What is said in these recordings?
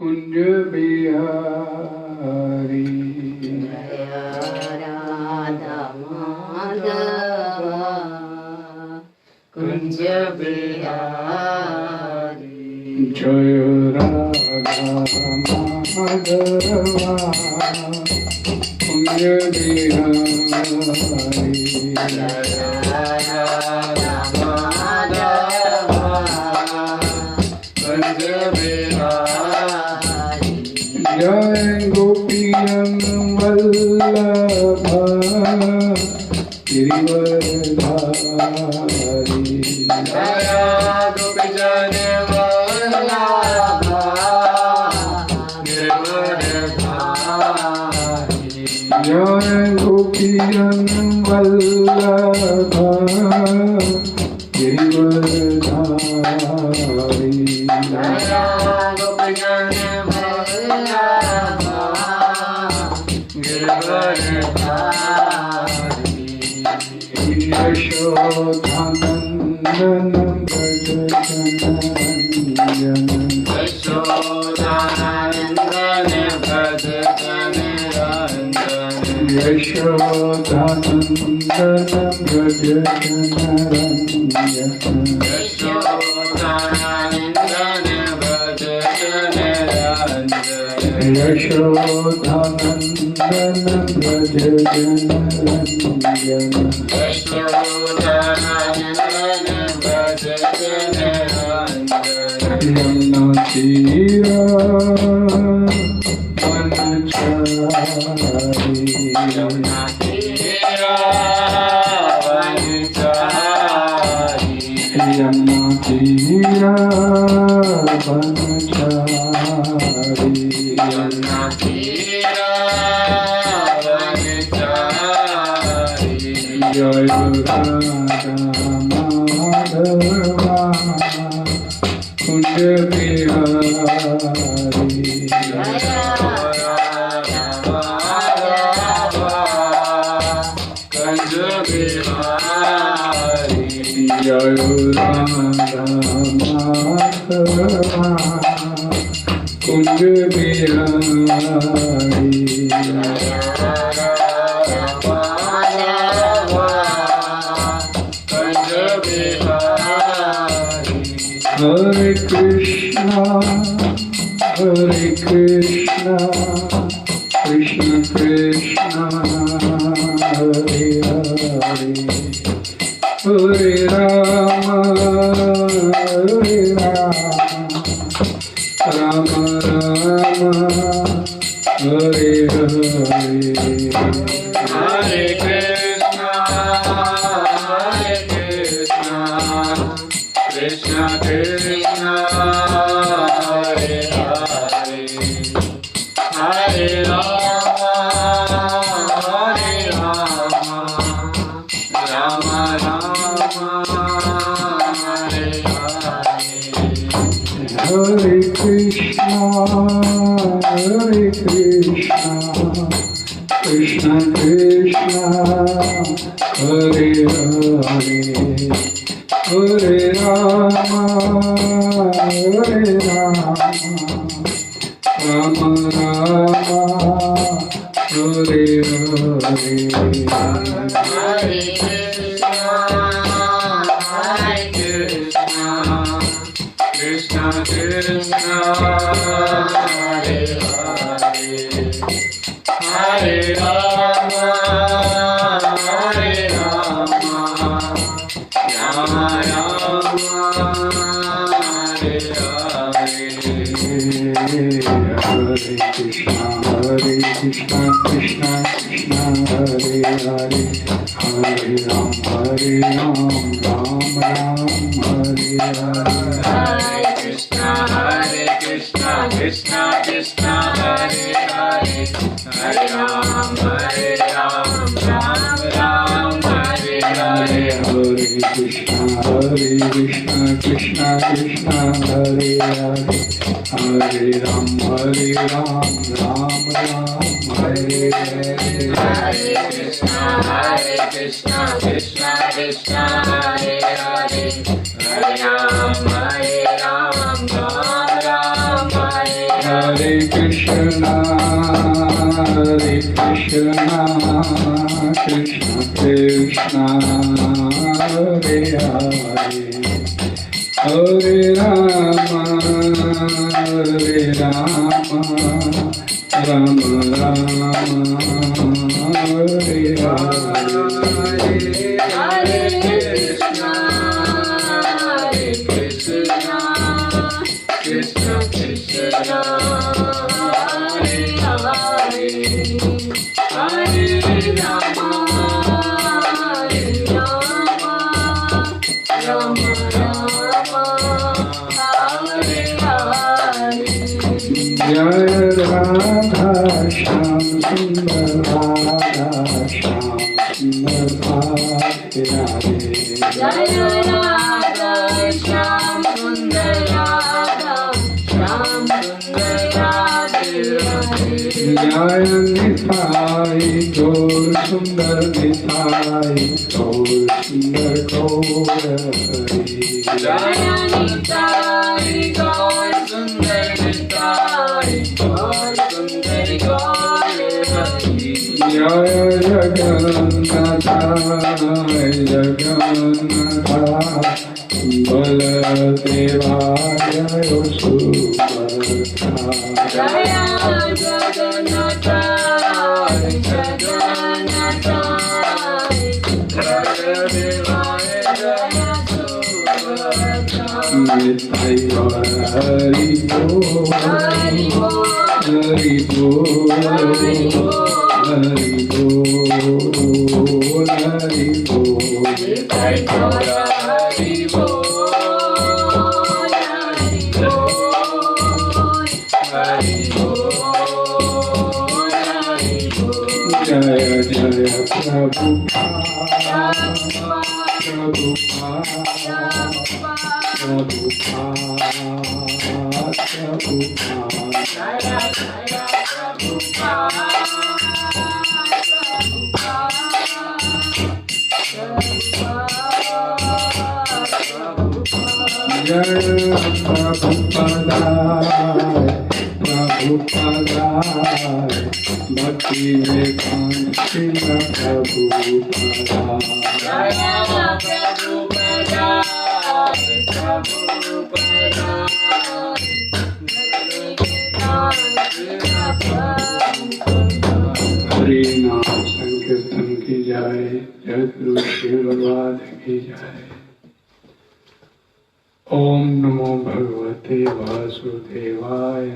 कुंज बिहारी राधा माधव कुंज बिहारी जय राधा माधवा कुंज बिहारी जय गोपियन वल्लभ गिरिवरधारी जय गोपीजन वल्लभ गिरिवरधारी जय गोपियन वल्लभ गिरिवरधारी जय गोपीजन यशोदानंदन भज जनरंजन यशोदानंदन भज जनरंजन यशोदानंदन भज जनरंजन यशोदानंदन भज जनरंजन यशोदानंदन भज जनरंजन यशोदानंदन भज जनरंजन यमुना तीरा वनचारी यमुना तीरा वनचारी यमुना तीरा वनचारी यमुना तीरा वनचारी जय राधा माधवा कुंज बिहारी जय राधा माधवा कुंज बिहारी जय राधा माधवा कुंज बिहारी हरे Krishna Krishna Krishna Hare Hare Hare Ram Ram Ram Hare Hare Hare Krishna, Krishna Krishna, Hare Hare, Hare Rama, Rama Rama, Hare Hare. Hare Krishna, Krishna Krishna, Hare Hare, Hare Rama, Rama Rama, Hare Hare. Hare Krishna, Krishna Krishna, Hare Hare, Hare Rama, Rama Rama, Hare Hare. Hare Krishna, Krishna Krishna, Hare Hare, Hare Ram, Ram Ram, Hare Hare. Hare Krishna, Krishna Krishna, Hare Hare, Hare Ram, Ram Ram, Hare Hare. Hare Krishna, Krishna Krishna, Hare Hare, Hare Ram, Ram Hare Hare. Hare Krishna, Krishna Krishna, Hare Hare, Hare Ram, Ram Hare Hare. Krishna Hare Hare Hare Rama Hare Rama Rama Rama Hare Hare Hare Krishna, Hare Krishna, Krishna Krishna, Hare Hare, Hare Rama, Hare Rama, Rama Rama, Hare Hare. Jai Radha Shyam Sundar Radha Shyam Sundar Radhe Radhe Jaya Radha Shyam Sundar Radha Shyam Sundar Radhe Radhe. Jai Nithai Gaur Sundar Nithai Gaur Sundar Gaur Hari Jaya Nitai Gaur Sundar Nitai Gaur Sundar Gaur Hari. Jaya Jagannatha Jagannatha Baladevaya Subhadra Jaya Jagannatha Jagannatha Baladevaya Jaya Subhadra. Nithai Hari Bol Hari Bol, Hari Bol Hari Bol, Hari Bol Hari Bol Nitai Gaur Hari Bol, Hari Bol, Hari Bol, Hari Bol. Jaya Jaya Prabhupada Jaya Jaya Prabhupada, Prabhupada Bhakti Vedanta Prabhupada Jaya Prabhupada, Prabhupada, हरे नाम संकीर्तन की जाए जय गुरु श्री भगवान की जाए। ओम नमो भगवते वासुदेवाय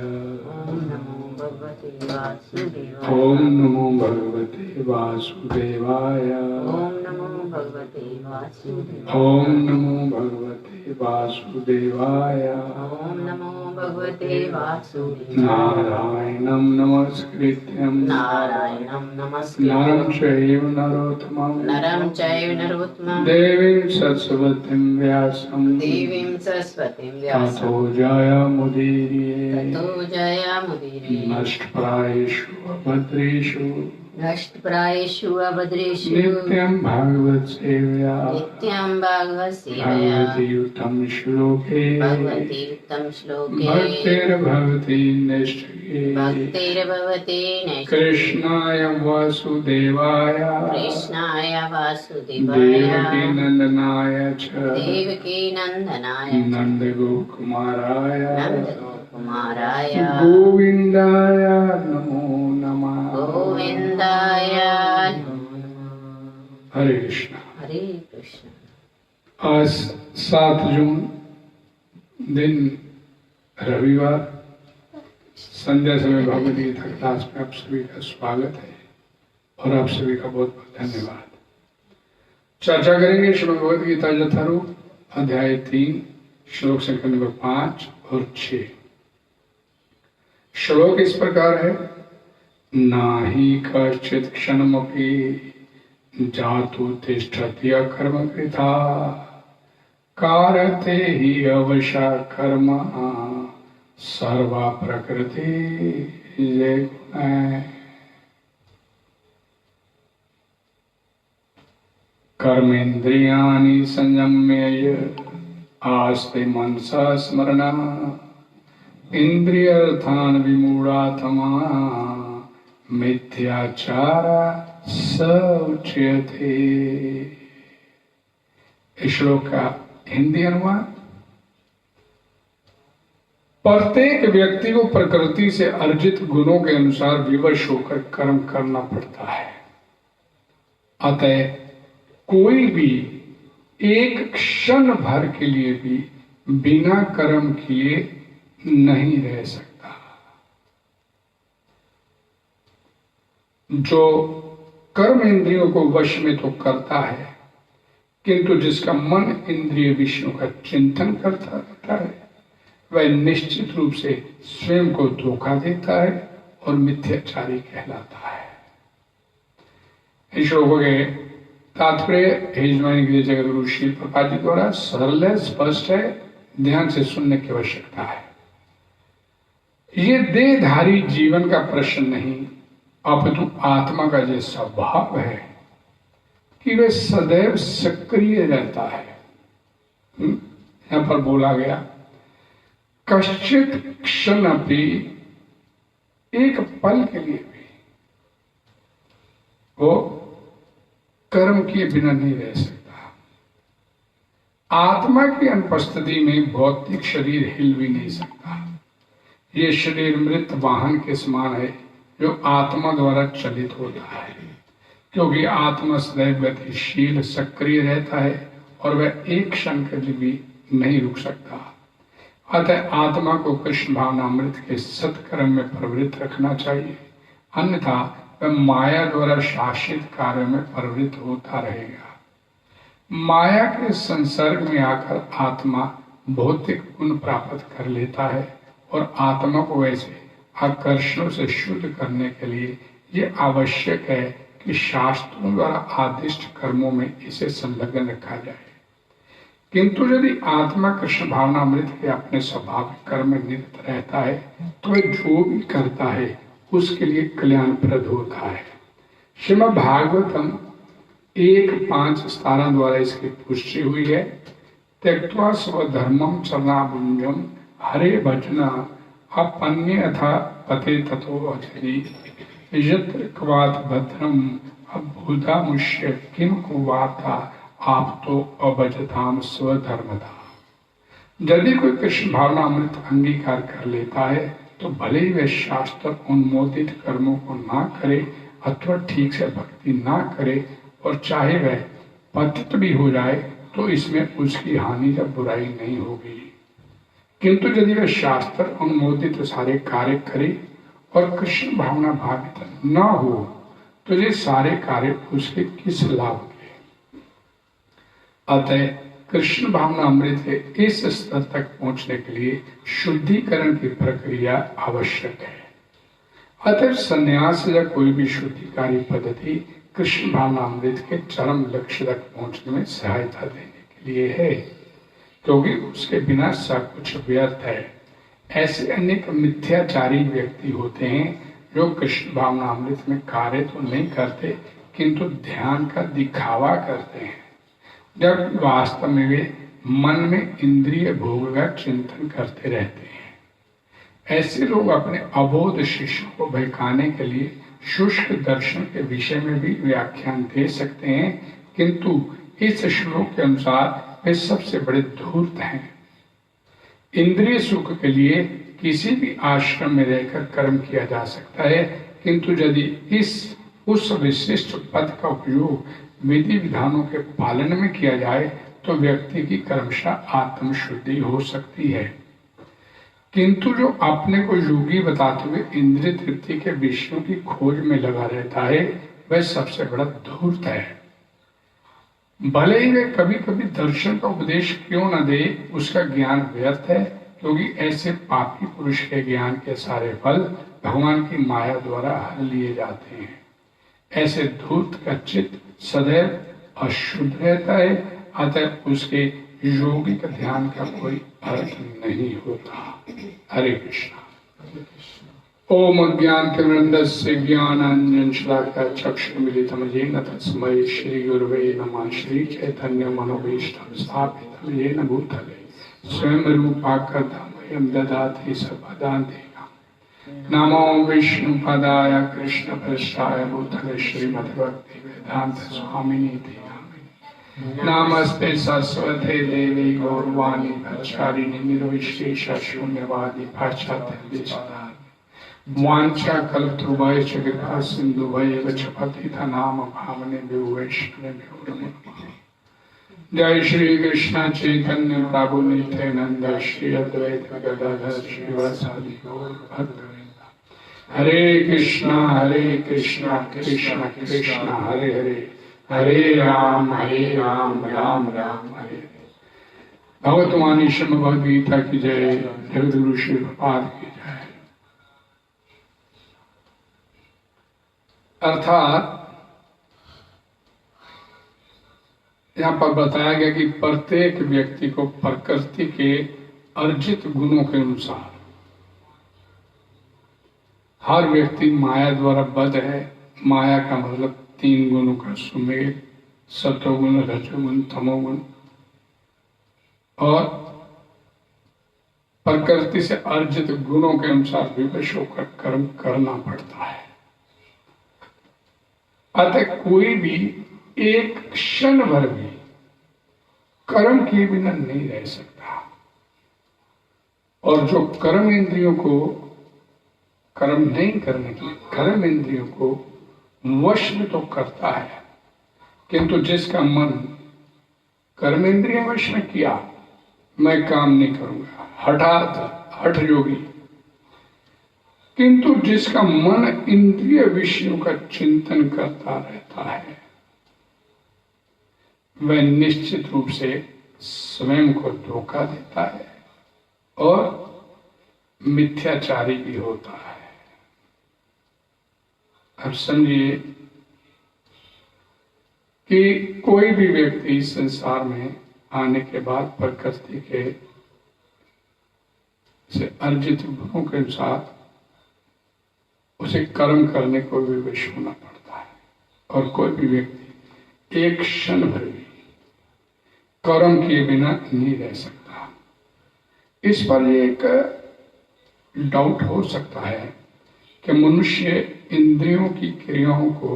Om Namo Bhagavate Vasudevaya. ओम नमो भगवते वासुदेवाय Om Namo Bhagavate Vasudevaya. ओम नमो भगवते वासुदेवाय Om Namo Bhagavate Vasudevaya. नारायणं नमस्कृत्यं Narayanam नरं Namaskritvam चैव नरोत्तमं Naram Chaiva Narottamam देवीं सरस्वतीं व्यासं Devim Saraswatim Vyasam ततो जयमुदीरये Tato Jayamudire नष्टप्रायेषु अभद्रेषु Nashtprayeshu Abhadreshu नित्यं भागवत सेवया Nityam Bhagavad Sevaya भगवती उत्तम श्लोके Bhagavati Uttam Shloke भक्तिर्भवति निष्ठिके Bhaktir Bhavati Nishti कृष्णाय वासुदेवाय Krishnaya देवकी Vasudevaya नंदनाय च Devaki Nandanaya नंदगोकुमाराय Nandagokumaraya गोविन्दाय नमो नमः Govindaya हरे कृष्ण। Hare Krishna. आज 7 जून दिन रविवार संध्या समय भगवद गीता क्लास में आप सभी का स्वागत है और आप सभी का बहुत बहुत धन्यवाद। चर्चा करेंगे श्रीमद् भगवद गीता यथारूप अध्याय 3 श्लोक संख्या नंबर 5 और 6। श्लोक इस प्रकार है, नाहि कश्चित् क्षणमपि जातु तिष्ठति अकर्म कृता कारते हि अवशा कर्म सर्वा प्रकृति ये गुण। कर्मेन्द्रियाणि संयम्य आस्ते मनसा स्मरणा इंद्रियार्थान् विमूढात्मा मिथ्याचार स उच्यते। इस श्लोक का हिंदी अनुवाद, प्रत्येक व्यक्ति को प्रकृति से अर्जित गुणों के अनुसार विवश होकर कर्म करना पड़ता है। अतः कोई भी एक क्षण भर के लिए भी बिना कर्म किए नहीं रह सकता। जो कर्म इंद्रियों को वश में तो करता है, किंतु जिसका मन इंद्रिय विषयों का चिंतन करता रहता है, वह निश्चित रूप से स्वयं को धोखा देता है और मिथ्याचारी कहलाता है। इन श्लोकों के तात्पर्य हिजवानी जगतगुरु श्री प्रभुपाद जी द्वारा सरल है, स्पष्ट है, ध्यान से सुनने की आवश्यकता है। ये देहधारी जीवन का प्रश्न नहीं, अपितु आत्मा का जो स्वभाव है कि वह सदैव सक्रिय रहता है। यहां पर बोला गया कश्चित क्षण भी, एक पल के लिए भी वो कर्म किए बिना नहीं रह सकता। आत्मा की अनुपस्थिति में भौतिक शरीर हिल भी नहीं सकता। ये शरीर मृत वाहन के समान है जो आत्मा द्वारा चलित होता है, क्योंकि आत्मा सदैव गतिशील सक्रिय रहता है और वह एक क्षण के लिए भी नहीं रुक सकता। अतः आत्मा को कृष्ण भावनामृत के सत्कर्म में प्रवृत्त रखना चाहिए, अन्यथा वह माया द्वारा शासित कार्य में प्रवृत्त होता रहेगा। माया के संसर्ग में आकर आत्मा भौतिक गुण प्राप्त कर लेता है और आत्मा को ऐसे आकर्षणों से शुद्ध करने के लिए ये आवश्यक है कि शास्त्रों द्वारा आदिष्ट कर्मों में इसे संलग्न रखा जाए। किंतु यदि आत्मा कृष्ण भावनामृत के अपने स्वाभाविक कर्म में निरत रहता है तो वह जो भी करता है उसके लिए कल्याणप्रद होता है। श्रीमद् भागवतम 1:5-17 द्वारा इसकी पुष्टि हुई है। त्यक्त्वा स्वधर्मं चरणाभुंजम हरे भजना अपन्य अथा पते ततो अजरी यत्र क्वात भद्रम अभूता मुष्य किम कुवाता आप तो अभजताम स्वधर्मता। यदि कोई कृष्ण भावना अमृत अंगीकार कर लेता है तो भले ही वह शास्त्र उन्मोदित कर्मों को ना करे अथवा ठीक से भक्ति ना करे, और चाहे वह पतित भी हो जाए तो इसमें उसकी हानि या बुराई नहीं होगी। किंतु यदि वह शास्त्र अनुमोदित सारे कार्य करे और कृष्ण भावना भावित न हो तो ये सारे कार्य उसके किस लाभ के। अतः कृष्ण भावना अमृत के इस स्तर तक पहुंचने के लिए शुद्धिकरण की प्रक्रिया आवश्यक है। अतः संन्यास या कोई भी शुद्धिकारी पद्धति कृष्ण भावना अमृत के चरम लक्ष्य तक पहुंचने में सहायता देने के लिए है, क्योंकि उसके बिना सब कुछ व्यर्थ है। ऐसे अनेक मिथ्याचारी व्यक्ति होते हैं जो कृष्ण भावना अमृत में कार्य तो नहीं करते किंतु ध्यान का दिखावा करते हैं, जब वास्तव में वे मन में इंद्रिय भोग का चिंतन करते रहते हैं। ऐसे लोग अपने अबोध शिष्यों को बहकाने के लिए शुष्क दर्शन के विषय में भी व्याख्यान दे सकते हैं, किंतु इस श्लोक के अनुसार वे सबसे बड़े धूर्त हैं। इंद्रिय सुख के लिए किसी भी आश्रम में रहकर कर्म किया जा सकता है, किंतु यदि उस विशिष्ट पद का उपयोग विधि विधानों के पालन में किया जाए तो व्यक्ति की क्रमशः आत्मशुद्धि हो सकती है। किंतु जो अपने को योगी बताते हुए इंद्रिय तृप्ति के विषयों की खोज में लगा रहता है वह सबसे बड़ा धूर्त है। भले ही वे कभी कभी दर्शन का उपदेश क्यों न दे, उसका ज्ञान व्यर्थ है, क्योंकि ऐसे पापी पुरुष के ज्ञान के सारे फल भगवान की माया द्वारा हर लिए जाते हैं। ऐसे धूर्त का चित्त सदैव अशुद्ध रहता है, अतः उसके योगिक ध्यान का कोई अर्थ नहीं होता। हरे कृष्णा। ओम अज्ञानतिमिरन्धस्य ज्ञानाञ्जनशलाकया चक्षुर्मिलितं येन तस्मै श्रीगुरवे नमः। श्रीचैतन्यमनोभीष्टं स्थापितं येन भूतले स्वयं रूपाकृतं मह्यं ददाति सर्वदान्तेन नमो विष्णुपदाय कृष्ण पृष्ठाय भूतले श्रीमद्भक्ति वेदांत स्वामिनी नामिने नमस्ते सरस्वते देवी गौरवाणी प्रचारिणी निर्विशेष शून्यवादी पाश्चात्य देशधारिणी वाञ्छा कल्पतरुभ्यश्च कृपा सिन्धुभ्येव च पतितनाम पावनेभ्यो वैष्णवेभ्यो नमो नमः। जय श्री कृष्ण चैतन्य प्रभु नित्यानंद श्री अद्वैत गदाधर श्रीवासादि गौर भक्तवृंद। हरे कृष्णा कृष्ण कृष्ण हरे हरे, हरे राम राम राम हरे हरे। भगवतवाणी श्रीमद् भगवद गीता की जय, जगद्गुरु श्री प्रभुपाद की जय। अर्थात यहाँ पर बताया गया कि प्रत्येक व्यक्ति को प्रकृति के अर्जित गुणों के अनुसार, हर व्यक्ति माया द्वारा बद्ध है। माया का मतलब 3 गुणों का सुमेल, सतोगुण, रजोगुण, तमोगुण, और प्रकृति से अर्जित गुणों के अनुसार विवश होकर कर्म करना पड़ता है। अतः कोई भी एक क्षण भर भी कर्म किए बिना नहीं रह सकता। और जो कर्म इंद्रियों को कर्म नहीं करने के लिए कर्म इंद्रियों को वश में तो करता है, किंतु जिसका मन कर्म इंद्रिय वश में किया, मैं काम नहीं करूंगा, हठ योगी, किंतु जिसका मन इंद्रिय विषयों का चिंतन करता रहता है, वह निश्चित रूप से स्वयं को धोखा देता है और मिथ्याचारी भी होता है। अब समझिए कि कोई भी व्यक्ति इस संसार में आने के बाद प्रकृति के से अर्जित गुणों के अनुसार उसे कर्म करने को विवश होना पड़ता है। और कोई भी व्यक्ति एक क्षण भर भी कर्म किए बिना नहीं रह सकता। इस पर एक डाउट हो सकता है कि मनुष्य इंद्रियों की क्रियाओं को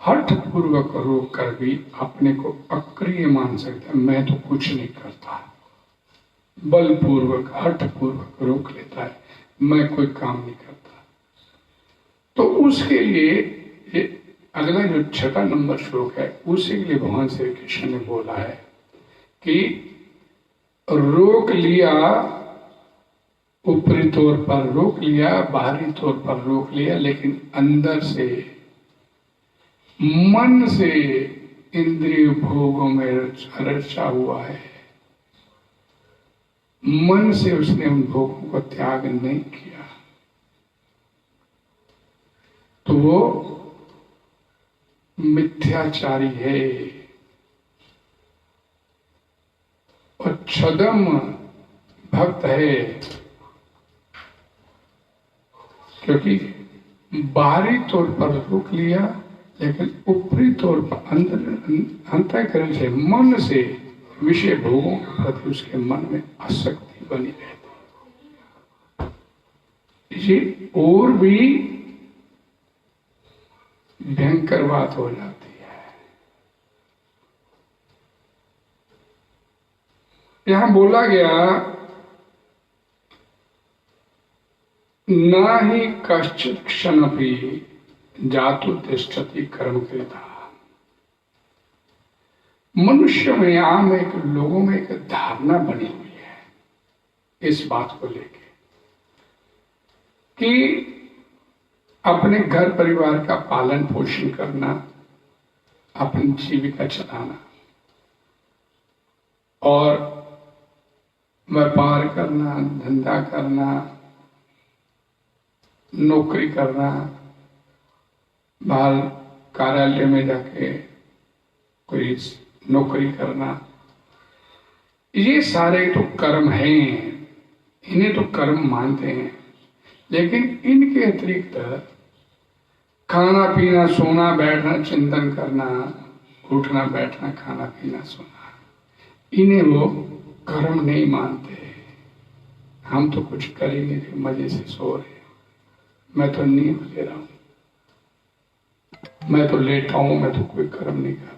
हठ पूर्वक रोक कर भी अपने को अक्रिय मान सकता है। मैं तो कुछ नहीं करता, बलपूर्वक हठ पूर्वक रोक लेता है, मैं कोई काम नहीं करता। तो उसके लिए ये अगला जो 6 नंबर श्लोक है, उसी के लिए भगवान श्री कृष्ण ने बोला है कि रोक लिया, ऊपरी तौर पर रोक लिया, बाहरी तौर पर रोक लिया, लेकिन अंदर से मन से इंद्रिय भोगों में रचा हुआ है। मन से उसने उन भोगों को त्याग नहीं किया, तो वो मिथ्याचारी है और छदम भक्त है। क्योंकि बाहरी तौर पर रोक लिया, लेकिन ऊपरी तौर पर अंतःकरण से, मन से विषय भोगों के प्रति उसके मन में आसक्ति बनी रहती। ये और भी भयंकर बात हो जाती है। यहां बोला गया, ना ही कश्चित् क्षणपि जातु तिष्ठति कर्म कृता। मनुष्य में, आम एक लोगों में एक धारणा बनी हुई है इस बात को लेके कि अपने घर परिवार का पालन पोषण करना, अपनी जीविका चलाना और व्यापार करना, धंधा करना, नौकरी करना, बाहर कार्यालय में जाके कोई नौकरी करना, ये सारे तो कर्म हैं, इन्हें तो कर्म मानते हैं। लेकिन इनके अतिरिक्त खाना पीना, सोना बैठना, चिंतन करना, उठना बैठना, खाना पीना, सोना, इन्हें वो कर्म नहीं मानते। हम तो कुछ कर ही नहीं रहे, मजे से सो रहे, मैं तो नींद ले रहा हूं, मैं तो लेटा हूं, मैं तो कोई कर्म नहीं कर रहा।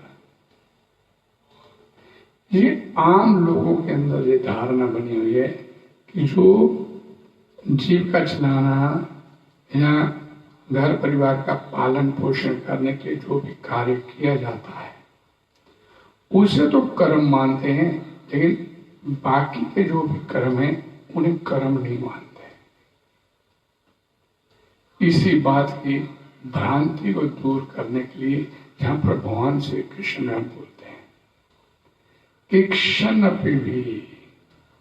ये आम लोगों के अंदर ये धारणा बनी हुई है कि जो जीविका चलाना या घर परिवार का पालन पोषण करने के लिए जो भी कार्य किया जाता है उसे तो कर्म मानते हैं, लेकिन बाकी के जो भी कर्म हैं उन्हें कर्म नहीं मानते। इसी बात की भ्रांति को दूर करने के लिए यहां पर भगवान श्री कृष्ण बोलते हैं कि क्षण पे भी,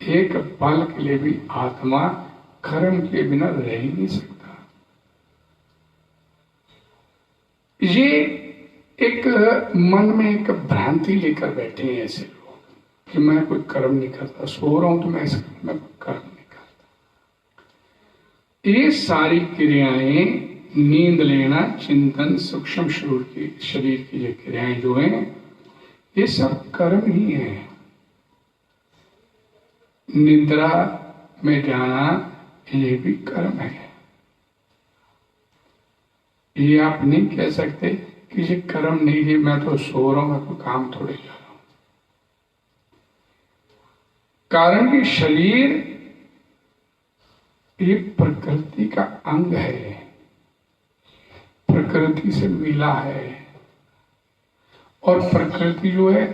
एक पल के लिए भी आत्मा कर्म के बिना रह ही नहीं सकता। ये एक मन में एक भ्रांति लेकर बैठे हैं ऐसे लोग कि मैं कोई कर्म नहीं करता, सो रहा हूं तो मैं कर्म नहीं करता। ये सारी क्रियाएं, नींद लेना, चिंतन, सूक्ष्म शरीर की ये क्रियाएं जो हैं ये सब कर्म ही है। निद्रा में जाना ये भी कर्म है। ये आप नहीं कह सकते कि ये कर्म नहीं है, मैं तो सो रहा हूं, मैं तो काम थोड़े कर रहा हूं। कारण कि शरीर ये प्रकृति का अंग है, प्रकृति से मिला है, और प्रकृति जो है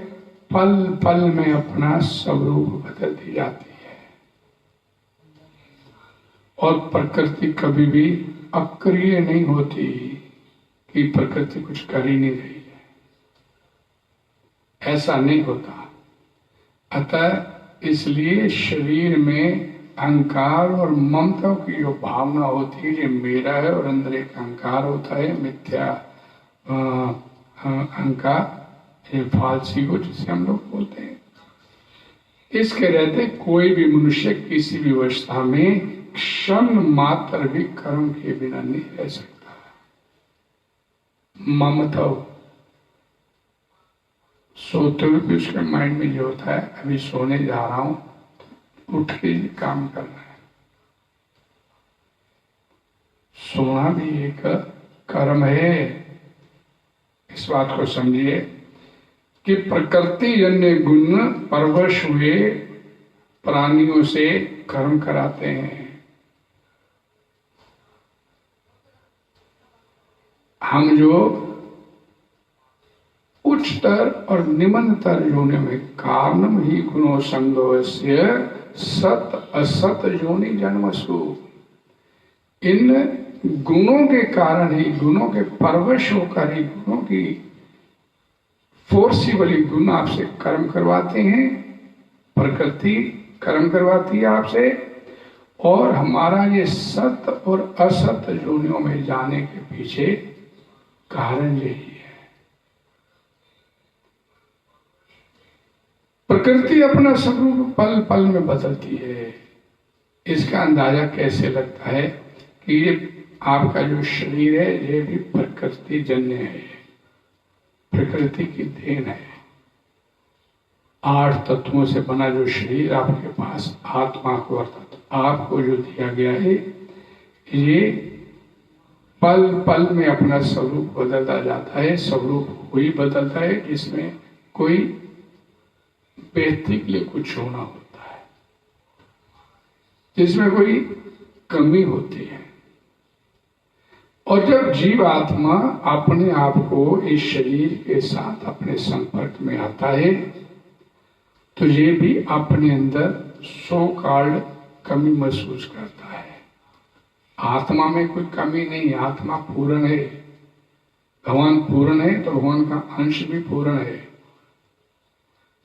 पल पल में अपना स्वरूप बदलती जाती है, और प्रकृति कभी भी अक्रिय नहीं होती कि प्रकृति कुछ कर ही नहीं रही है, ऐसा नहीं होता। अतः इसलिए शरीर में अहंकार और ममता की जो भावना होती है ये मेरा है, और अंदर एक अहंकार होता है मिथ्या अहंकार, ये फालसी को जिसे हम लोग बोलते हैं। इसके रहते कोई भी मनुष्य किसी भी अवस्था में क्षण मात्र भी कर्म के बिना नहीं रह सकता। ममता सोते हुए भी उसके माइंड में ये होता है अभी सोने जा रहा हूं, उठ के ये काम करना है। सोना भी एक कर्म है। इस बात को समझिए कि प्रकृति जन्य गुण परवश हुए प्राणियों से कर्म कराते हैं। हम जो उच्चतर और निम्नतर योनि में कारणम ही गुणों संगोस्य सत असत योनि जन्मसु, इन गुणों के कारण ही, गुणों के परवश होकर ही, गुणों की फोर्सिबली गुण आपसे कर्म करवाते हैं, प्रकृति कर्म करवाती है आपसे, और हमारा ये सत और असत योनियों में जाने के पीछे कारण यही है। प्रकृति अपना स्वरूप पल पल में बदलती है। इसका अंदाजा कैसे लगता है कि ये आपका जो शरीर है ये भी प्रकृति जन्य है, प्रकृति की देन है। 8 तत्वों से बना जो शरीर आपके पास आत्मा को अर्थात आपको जो दिया गया है, ये पल पल में अपना स्वरूप बदलता जाता है। स्वरूप वही बदलता है जिसमें कोई बेहतरी के लिए कुछ होना होता है, जिसमें कोई कमी होती है। और जब जीव आत्मा अपने आप को इस शरीर के साथ अपने संपर्क में आता है तो ये भी अपने अंदर सो कॉल्ड कमी महसूस करता है। आत्मा में कोई कमी नहीं, आत्मा पूर्ण है। भगवान पूर्ण है तो भगवान का अंश भी पूर्ण है।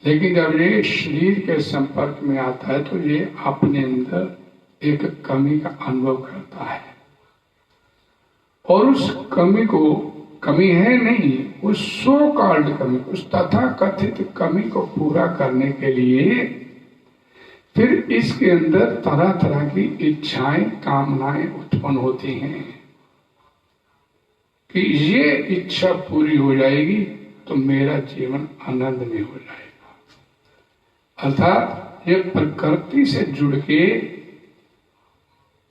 लेकिन जब ये शरीर के संपर्क में आता है तो ये अपने अंदर एक कमी का अनुभव करता है, और उस कमी को, कमी है नहीं, उस सो कॉल्ड कमी, उस तथा कथित कमी को पूरा करने के लिए फिर इसके अंदर तरह तरह की इच्छाएं, कामनाएं उत्पन्न होती हैं कि ये इच्छा पूरी हो जाएगी तो मेरा जीवन आनंद में हो जाएगा। अर्थात ये प्रकृति से जुड़ के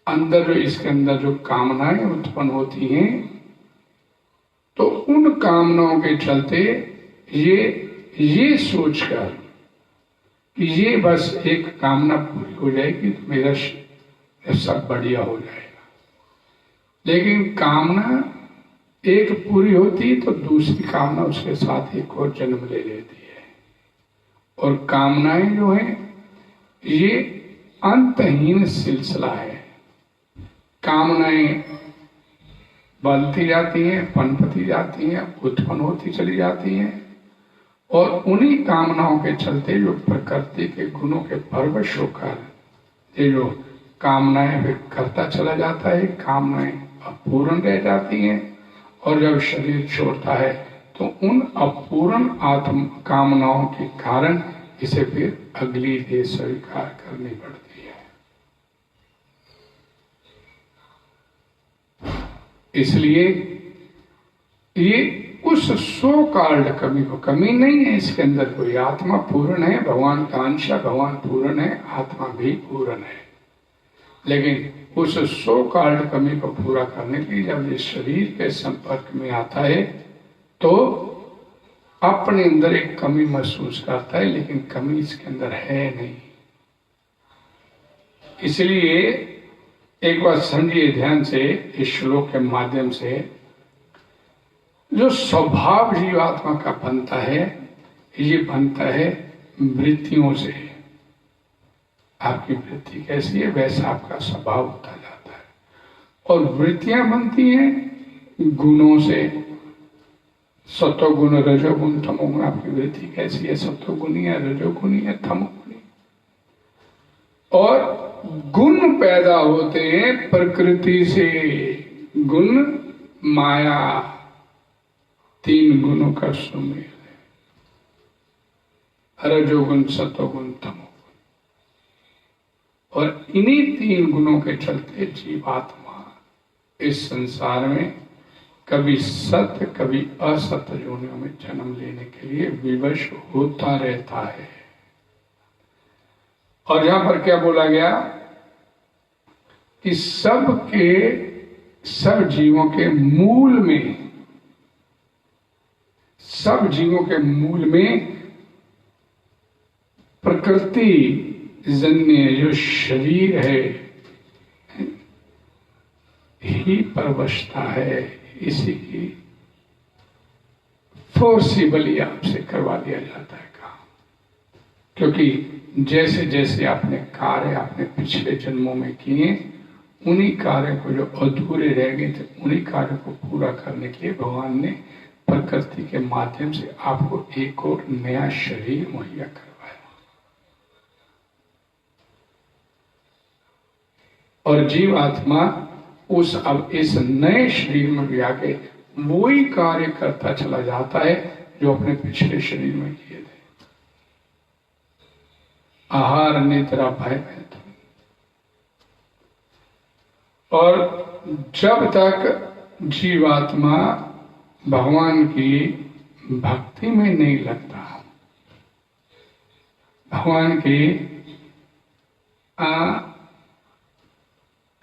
अंदर जो इसके अंदर जो कामनाएं उत्पन्न होती हैं, तो उन कामनाओं के चलते ये सोचकर कि ये बस एक कामना पूरी हो जाएगी तो मेरा सब बढ़िया हो जाएगा, लेकिन कामना एक पूरी होती तो दूसरी कामना उसके साथ एक और जन्म ले लेती है। और कामनाएं जो है ये अंतहीन सिलसिला है। कामनाएं बढ़ती जाती हैं, पनपती जाती हैं, उत्पन्न होती चली जाती हैं, और उन्हीं कामनाओं के चलते जो प्रकृति के गुणों के परवश होकर ये जो कामनाएं वे करता चला जाता है, कामनाएं अपूर्ण रह जाती हैं, और जब शरीर छोड़ता है तो उन अपूर्ण आत्म कामनाओं के कारण इसे फिर अगली देह स्वीकार करनी पड़ती है। इसलिए ये उस सो काल्ड कमी को, कमी नहीं है इसके अंदर कोई, आत्मा पूर्ण है, भगवान का अंश है, भगवान पूर्ण है, आत्मा भी पूर्ण है, लेकिन उस सो काल्ड कमी को पूरा करने के लिए जब ये शरीर के संपर्क में आता है तो अपने अंदर एक कमी महसूस करता है, लेकिन कमी इसके अंदर है नहीं। इसलिए एक बार समझिए ध्यान से इस श्लोक के माध्यम से, जो स्वभाव जीवात्मा का बनता है ये बनता है वृत्तियों से। आपकी वृत्ति कैसी है वैसा आपका स्वभाव होता जाता है, और वृत्तियां बनती हैं गुणों से। सत्वगुण, रजोगुण, तमोगुण। आपकी वृत्ति कैसी है? सत्वगुणी है, रजोगुणी है, तमोगुणी। और गुण पैदा होते हैं प्रकृति से। गुण माया, तीन गुणों का सुमेल है, रजोगुण, सत्वगुण, तमोगुण। और इन्हीं तीन गुणों के चलते जीवात्मा इस संसार में कभी सत्य कभी असत्य योनियों में जन्म लेने के लिए विवश होता रहता है। और यहां पर क्या बोला गया कि सब जीवों के मूल में, सब जीवों के मूल में प्रकृति जन्य जो शरीर है ही परवशता है। इसी की फोर्सिबली आपसे करवा दिया जाता है काम, क्योंकि जैसे जैसे आपने कार्य अपने पिछले जन्मों में किए, उन्हीं कार्य को जो अधूरे रह गए थे उन्हीं कार्य को पूरा करने के लिए भगवान ने प्रकृति के माध्यम से आपको एक और नया शरीर मुहैया करवाया। और जीवात्मा उस अब इस नए शरीर में भी आके वही कार्य करता चला जाता है जो अपने पिछले शरीर में किए थे। आहार निद्रा भय मैथुन। और जब तक जीवात्मा भगवान की भक्ति में नहीं लगता, भगवान की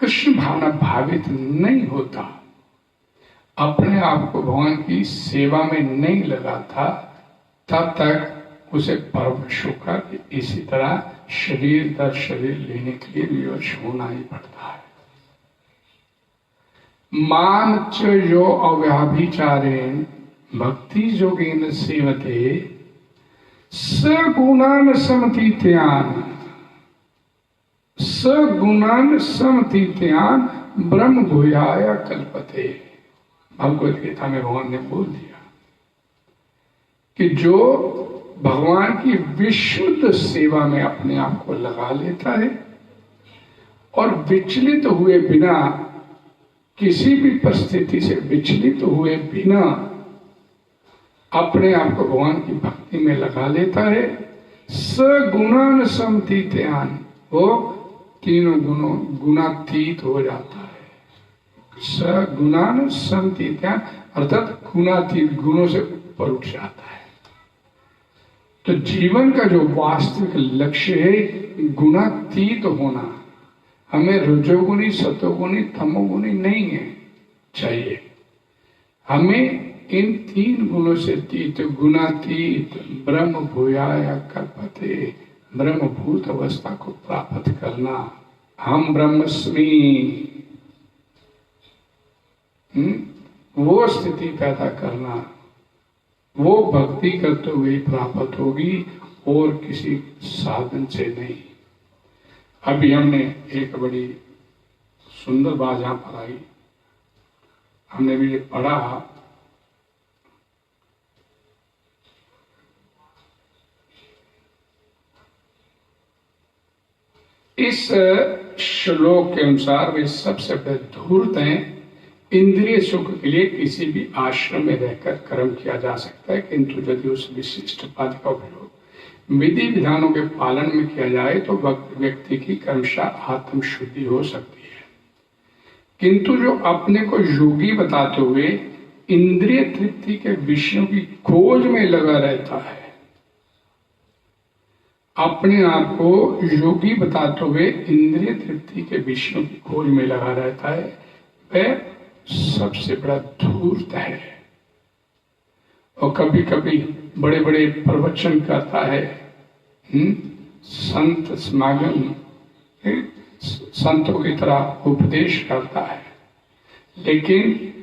कृष्ण भावना भावित नहीं होता, अपने आप को भगवान की सेवा में नहीं लगाता, तब तक उसे परवश होकर इसी तरह शरीर दर शरीर लेने के लिए विवश होना ही पड़ता है। मान च यो अव्याभिचारेण भक्ति जोगेन सेवते सगुणान समतीत्यान, सगुणान समतीत्यान ब्रह्म भूयाय कल्पते। भगवत गीता में भगवान ने बोल दिया कि जो भगवान की विशुद्ध सेवा में अपने आप को लगा लेता है और विचलित हुए बिना, किसी भी परिस्थिति से विचलित हुए बिना अपने आप को भगवान की भक्ति में लगा लेता है, सगुणान समतीत्यान, वो तीनों गुणों गुणातीत हो जाता है। सगुणान समतीत्यान अर्थात गुणातीत, गुणों से ऊपर उठ जाता है। तो जीवन का जो वास्तविक लक्ष्य है गुणातीत होना, हमें रजोगुणी, सतोगुणी, तमोगुणी नहीं है चाहिए। हमें इन 3 गुणों से तीत, गुणातीत ब्रह्म भूयाय कल्पते, ब्रह्मभूत अवस्था को प्राप्त करना। हम ब्रह्मस्मि, वो स्थिति पैदा करना, वो भक्ति करते हुए प्राप्त होगी और किसी साधन से नहीं। अभी हमने एक बड़ी सुंदर बात यहां पर आई, हमने भी ये पढ़ा, इस श्लोक के अनुसार वे सबसे बड़े धूर्त हैं। इंद्रिय सुख के लिए किसी भी आश्रम में रहकर कर्म किया जा सकता है, किंतु यदि उस विशिष्ट पद का उपयोग विधि विधानों के पालन में किया जाए तो व्यक्ति की क्रमशः आत्म शुद्धि हो सकती है। किंतु जो अपने को योगी बताते हुए इंद्रिय तृप्ति के विषयों की खोज में लगा रहता है, अपने आप को योगी बताते हुए इंद्रिय तृप्ति के विषयों की खोज में लगा रहता है, वह सबसे बड़ा धूर्त है। और कभी कभी बड़े बड़े प्रवचन करता है, संत समागम, संतों की तरह उपदेश करता है, लेकिन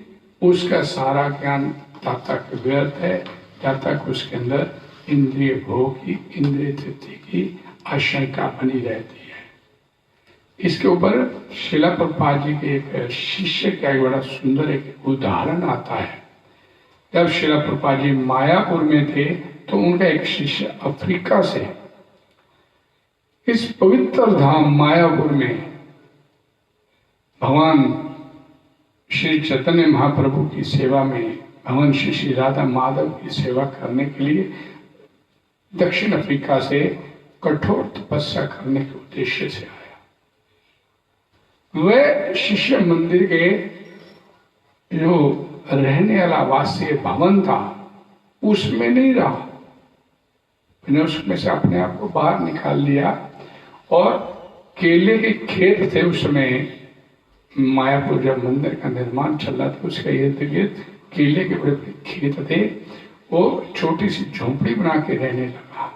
उसका सारा ज्ञान तब तक व्यर्थ है जब तक उसके अंदर इंद्रिय भोग की, इंद्रिय तृप्ति की आशंका बनी रहती है। इसके ऊपर श्रील प्रभुपाद जी के एक शिष्य का एक बड़ा सुंदर एक उदाहरण आता है। जब श्रील प्रभुपाद जी मायापुर में थे तो उनका एक शिष्य अफ्रीका से इस पवित्र धाम मायापुर में भगवान श्री चैतन्य महाप्रभु की सेवा में, भगवान श्री राधा माधव की सेवा करने के लिए दक्षिण अफ्रीका से कठोर तपस्या करने के उद्देश्य से आया। वह शिष्य मंदिर के जो रहने वाला आवासीय भवन था उसमें नहीं रहा, मैंने उसमें से अपने आप को बाहर निकाल लिया और केले के खेत थे उस समय, मायापुर जब मंदिर का निर्माण चल रहा था उसके इर्द गिर्द केले के बड़े बड़े खेत थे। वो छोटी सी झोंपड़ी बना के रहने लगा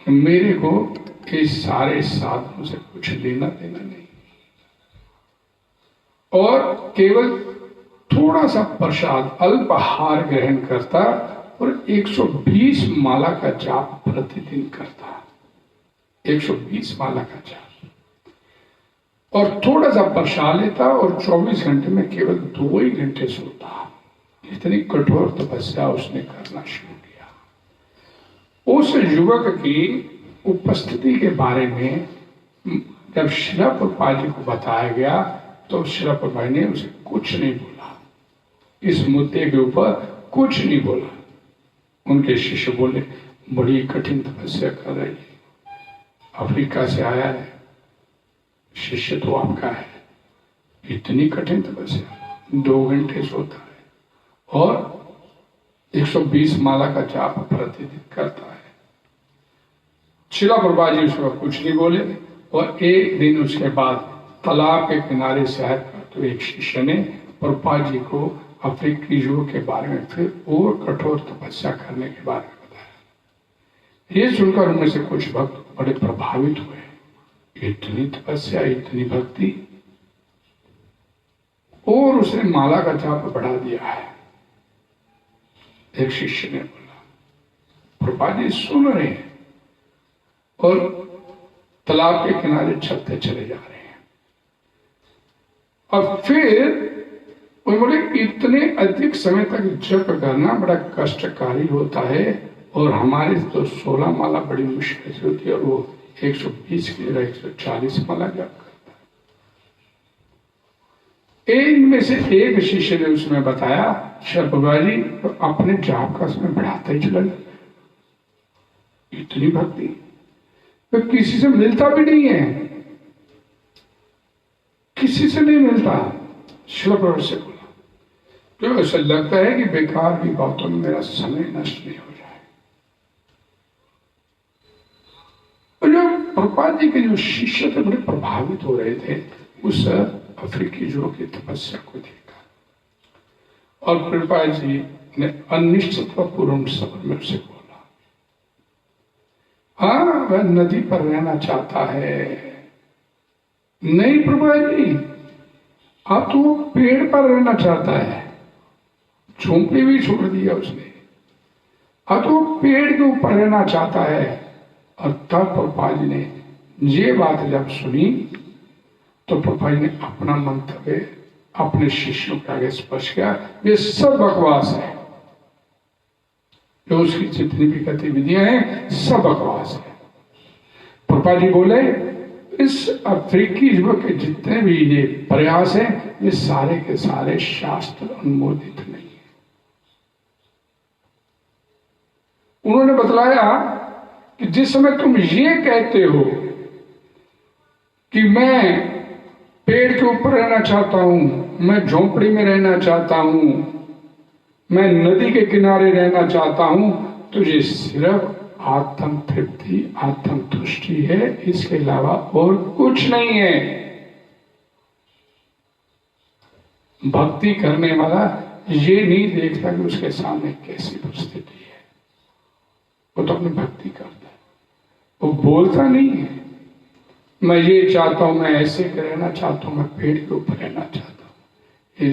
कि मेरे को इस सारे साधनों से कुछ लेना देना नहीं, और केवल थोड़ा सा प्रसाद अल्पाहार ग्रहण करता और 120 माला का जाप प्रतिदिन करता, 120 माला का जाप, और थोड़ा सा प्रसाद लेता और 24 घंटे में केवल 2 ही घंटे सोता। इतनी कठोर तपस्या उसने करना शुरू किया। उस युवक की उपस्थिति के बारे में जब श्रील प्रभुपाद जी को बताया गया तो श्रील प्रभुपाद ने उसे कुछ नहीं बोला, इस मुद्दे के ऊपर कुछ नहीं बोला। उनके शिष्य बोले, बड़ी कठिन तपस्या कर रही है, अफ्रीका से आया है, शिष्य तो आपका है, इतनी कठिन तपस्या, 2 घंटे सोता है और 120 माला का जाप प्रतिदिन करता है। श्रील प्रभुपाद जी उसको कुछ नहीं बोले। और एक दिन उसके बाद तालाब के किनारे से आए तो एक शिष्य ने प्रभुपाद जी को अफ्रीकी युवक के बारे में फिर और कठोर तपस्या करने के बारे में बताया। ये सुनकर उनमें से कुछ भक्त बड़े प्रभावित हुए, इतनी तपस्या, इतनी भक्ति, और उसने माला का जाप बढ़ा दिया है। एक शिष्य ने बोला, प्रभुपाद जी सुन रहे हैं और तालाब के किनारे चलते चले जा रहे हैं। और फिर वो बोले, इतने अधिक समय तक जप करना बड़ा कष्टकारी होता है और हमारे तो 16 माला बड़ी मुश्किल से होती है और वो 120 की जगह 140 माला जप करता है। इनमें से एक शिष्य ने उसमें बताया, प्रभुपाद जी तो अपने जाप का समय बढ़ाता ही चला, इतनी भक्ति तो किसी से मिलता भी नहीं है, किसी से नहीं मिलता। श्रील प्रभुपाद से बोला, तो ऐसा लगता है कि बेकार की बातों में मेरा समय नष्ट नहीं हो जाए। और जो प्रभुपाद जी के जो शिष्य थे बड़े प्रभावित हो रहे थे उस अफ्रीकी युवक की तपस्या को देखा, और प्रभुपाद जी ने अनिश्चिततापूर्ण स्वर में उसे बोला, हाँ वह नदी पर रहना चाहता है। नहीं प्रभुपाद जी, अब तो वो पेड़ पर रहना चाहता है, झोंपड़ी भी छोड़ दिया उसने, अब तो पेड़ के ऊपर रहना चाहता है। और तब प्रभुपाद जी ने ये बात जब सुनी तो प्रभुपाद जी ने अपना मंतव्य अपने शिष्यों के आगे स्पष्ट किया, ये सब बकवास है, जो उसकी जितनी भी गतिविधियां हैं सब बकवास है। प्रभुपाद जी बोले, इस अफ्रीकी युवक के जितने भी ये प्रयास हैं ये सारे के सारे शास्त्र अनुमोदित नहीं है। उन्होंने बतलाया कि जिस समय तुम ये कहते हो कि मैं पेड़ के ऊपर रहना चाहता हूं, मैं झोंपड़ी में रहना चाहता हूं, मैं नदी के किनारे रहना चाहता हूं, तो ये सिर्फ आत्म तृप्ति आत्म तुष्टि है, इसके अलावा और कुछ नहीं है। भक्ति करने वाला ये नहीं देखता कि उसके सामने कैसी परिस्थिति है, वो तो अपनी भक्ति करता है, वो बोलता नहीं है मैं ये चाहता हूं, मैं ऐसे रहना चाहता हूं, मैं पेड़ के ऊपर रहना चाहता हूं। ये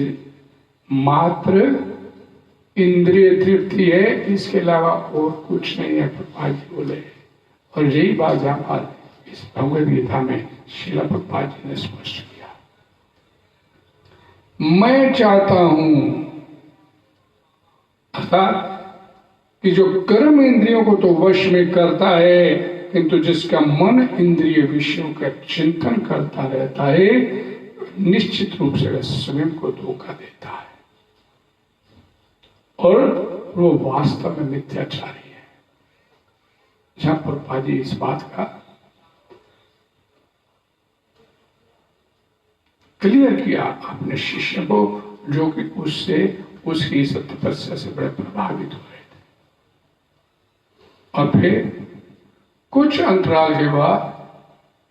मात्र इंद्रिय तृप्ति है, इसके अलावा और कुछ नहीं है, प्रभुपाद जी बोले। और यही बात जहां पर इस भगवद गीता में श्रील प्रभुपाद जी ने स्पष्ट किया, मैं चाहता हूं, अर्थात कि जो कर्म इंद्रियों को तो वश में करता है, किंतु जिसका मन इंद्रिय विषयों का चिंतन करता रहता है, निश्चित रूप से वह स्वयं को धोखा देता है और वो वास्तव में मिथ्याचारी है। जहां प्रभुपाद जी इस बात का क्लियर किया अपने शिष्य को, जो कि उससे उसकी इस तपस्या से बड़े प्रभावित हो रहे थे। और फिर कुछ अंतराल के बाद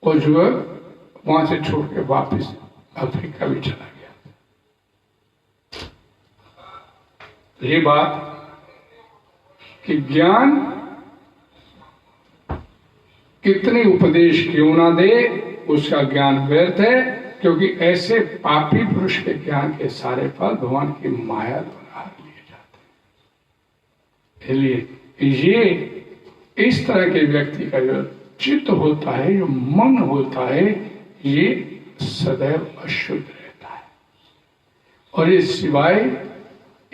वो युवक वहां से छोड़ के वापिस अफ्रीका भी चला गया। ये बात कि ज्ञान कितने उपदेश क्यों ना दे, उसका ज्ञान व्यर्थ है, क्योंकि ऐसे पापी पुरुष के ज्ञान के सारे फल भगवान की माया द्वारा हर लिए जाते हैं। इसलिए ये इस तरह के व्यक्ति का जो चित्त होता है, जो मन होता है, ये सदैव अशुद्ध रहता है, और ये सिवाय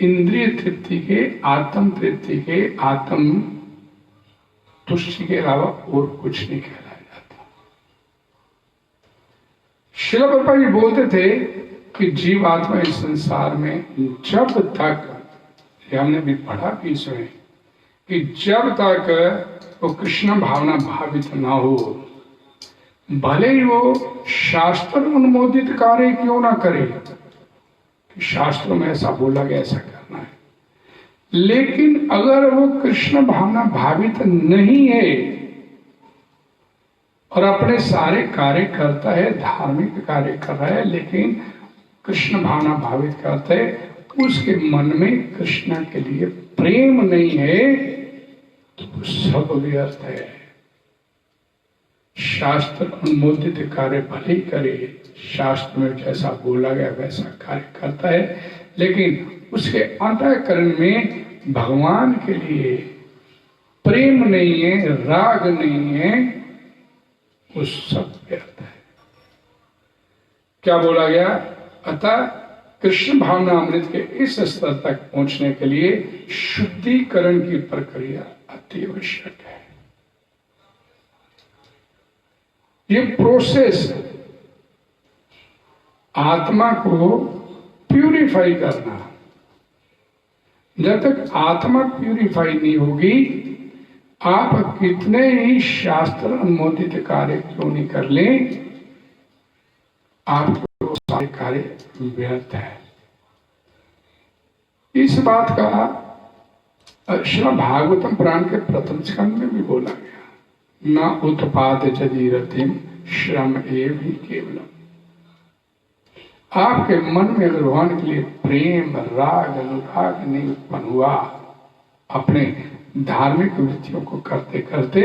इंद्रिय तृप्ति के, आत्म तृप्ति के, आत्म तुष्टि के अलावा और कुछ नहीं कहलाया जाता। श्रील प्रभुपाद जी बोलते थे कि जीवात्मा इस संसार में जब तक, हमने भी पढ़ा भी इसमें, कि जब तक वो कृष्ण भावना भावित ना हो, भले ही वो शास्त्र अनुमोदित कार्य क्यों ना करे, कि शास्त्रों में ऐसा बोला गया ऐसा करना है, लेकिन अगर वो कृष्ण भावना भावित नहीं है और अपने सारे कार्य करता है, धार्मिक कार्य कर रहा है, लेकिन कृष्ण भावना भावित करता है, उसके मन में कृष्ण के लिए प्रेम नहीं है, तो सब व्यर्थ है। शास्त्र अनुमोदित कार्य भले ही करे, शास्त्र में जैसा बोला गया वैसा कार्य करता है, लेकिन उसके अंतःकरण में भगवान के लिए प्रेम नहीं है, राग नहीं है, वो सब व्यर्थ है। क्या बोला गया? अतः कृष्ण भावना अमृत के इस स्तर तक पहुंचने के लिए शुद्धिकरण की प्रक्रिया अति आवश्यक है। ये प्रोसेस आत्मा को प्यूरिफाई करना, जब तक आत्मा प्यूरिफाई नहीं होगी, आप कितने ही शास्त्र अनुमोदित कार्य क्यों नहीं कर लें, आपके वो सारे कार्य व्यर्थ है। इस बात का श्रीमद् भागवतम पुराण के प्रथम स्कंद में भी बोला गया। न उत्पाद यदि रतिम श्रम एव ही केवलम। आपके मन में अगर भगवान के लिए प्रेम राग अनुराग नहीं उत्पन्न हुआ अपने धार्मिक वृत्तियों को करते करते,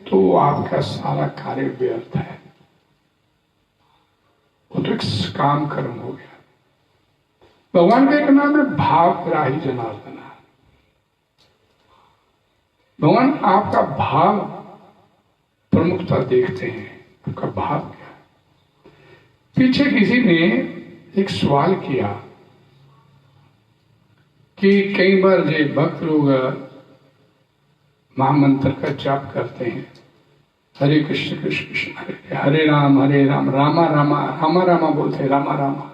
तो आपका सारा कार्य व्यर्थ है, वो तो एक काम कर्म हो गया। भगवान का एक नाम है भावग्राही जनार्दन। भगवान आपका भाव प्रमुखता देखते हैं, आपका भाव क्या। पीछे किसी ने एक सवाल किया कि कई बार जो भक्त लोग महामंत्र का जाप करते हैं, हरे कृष्ण कृष्ण कृष्ण हरे राम रामा रामा रामा रामा बोलते हैं, रामा रामा,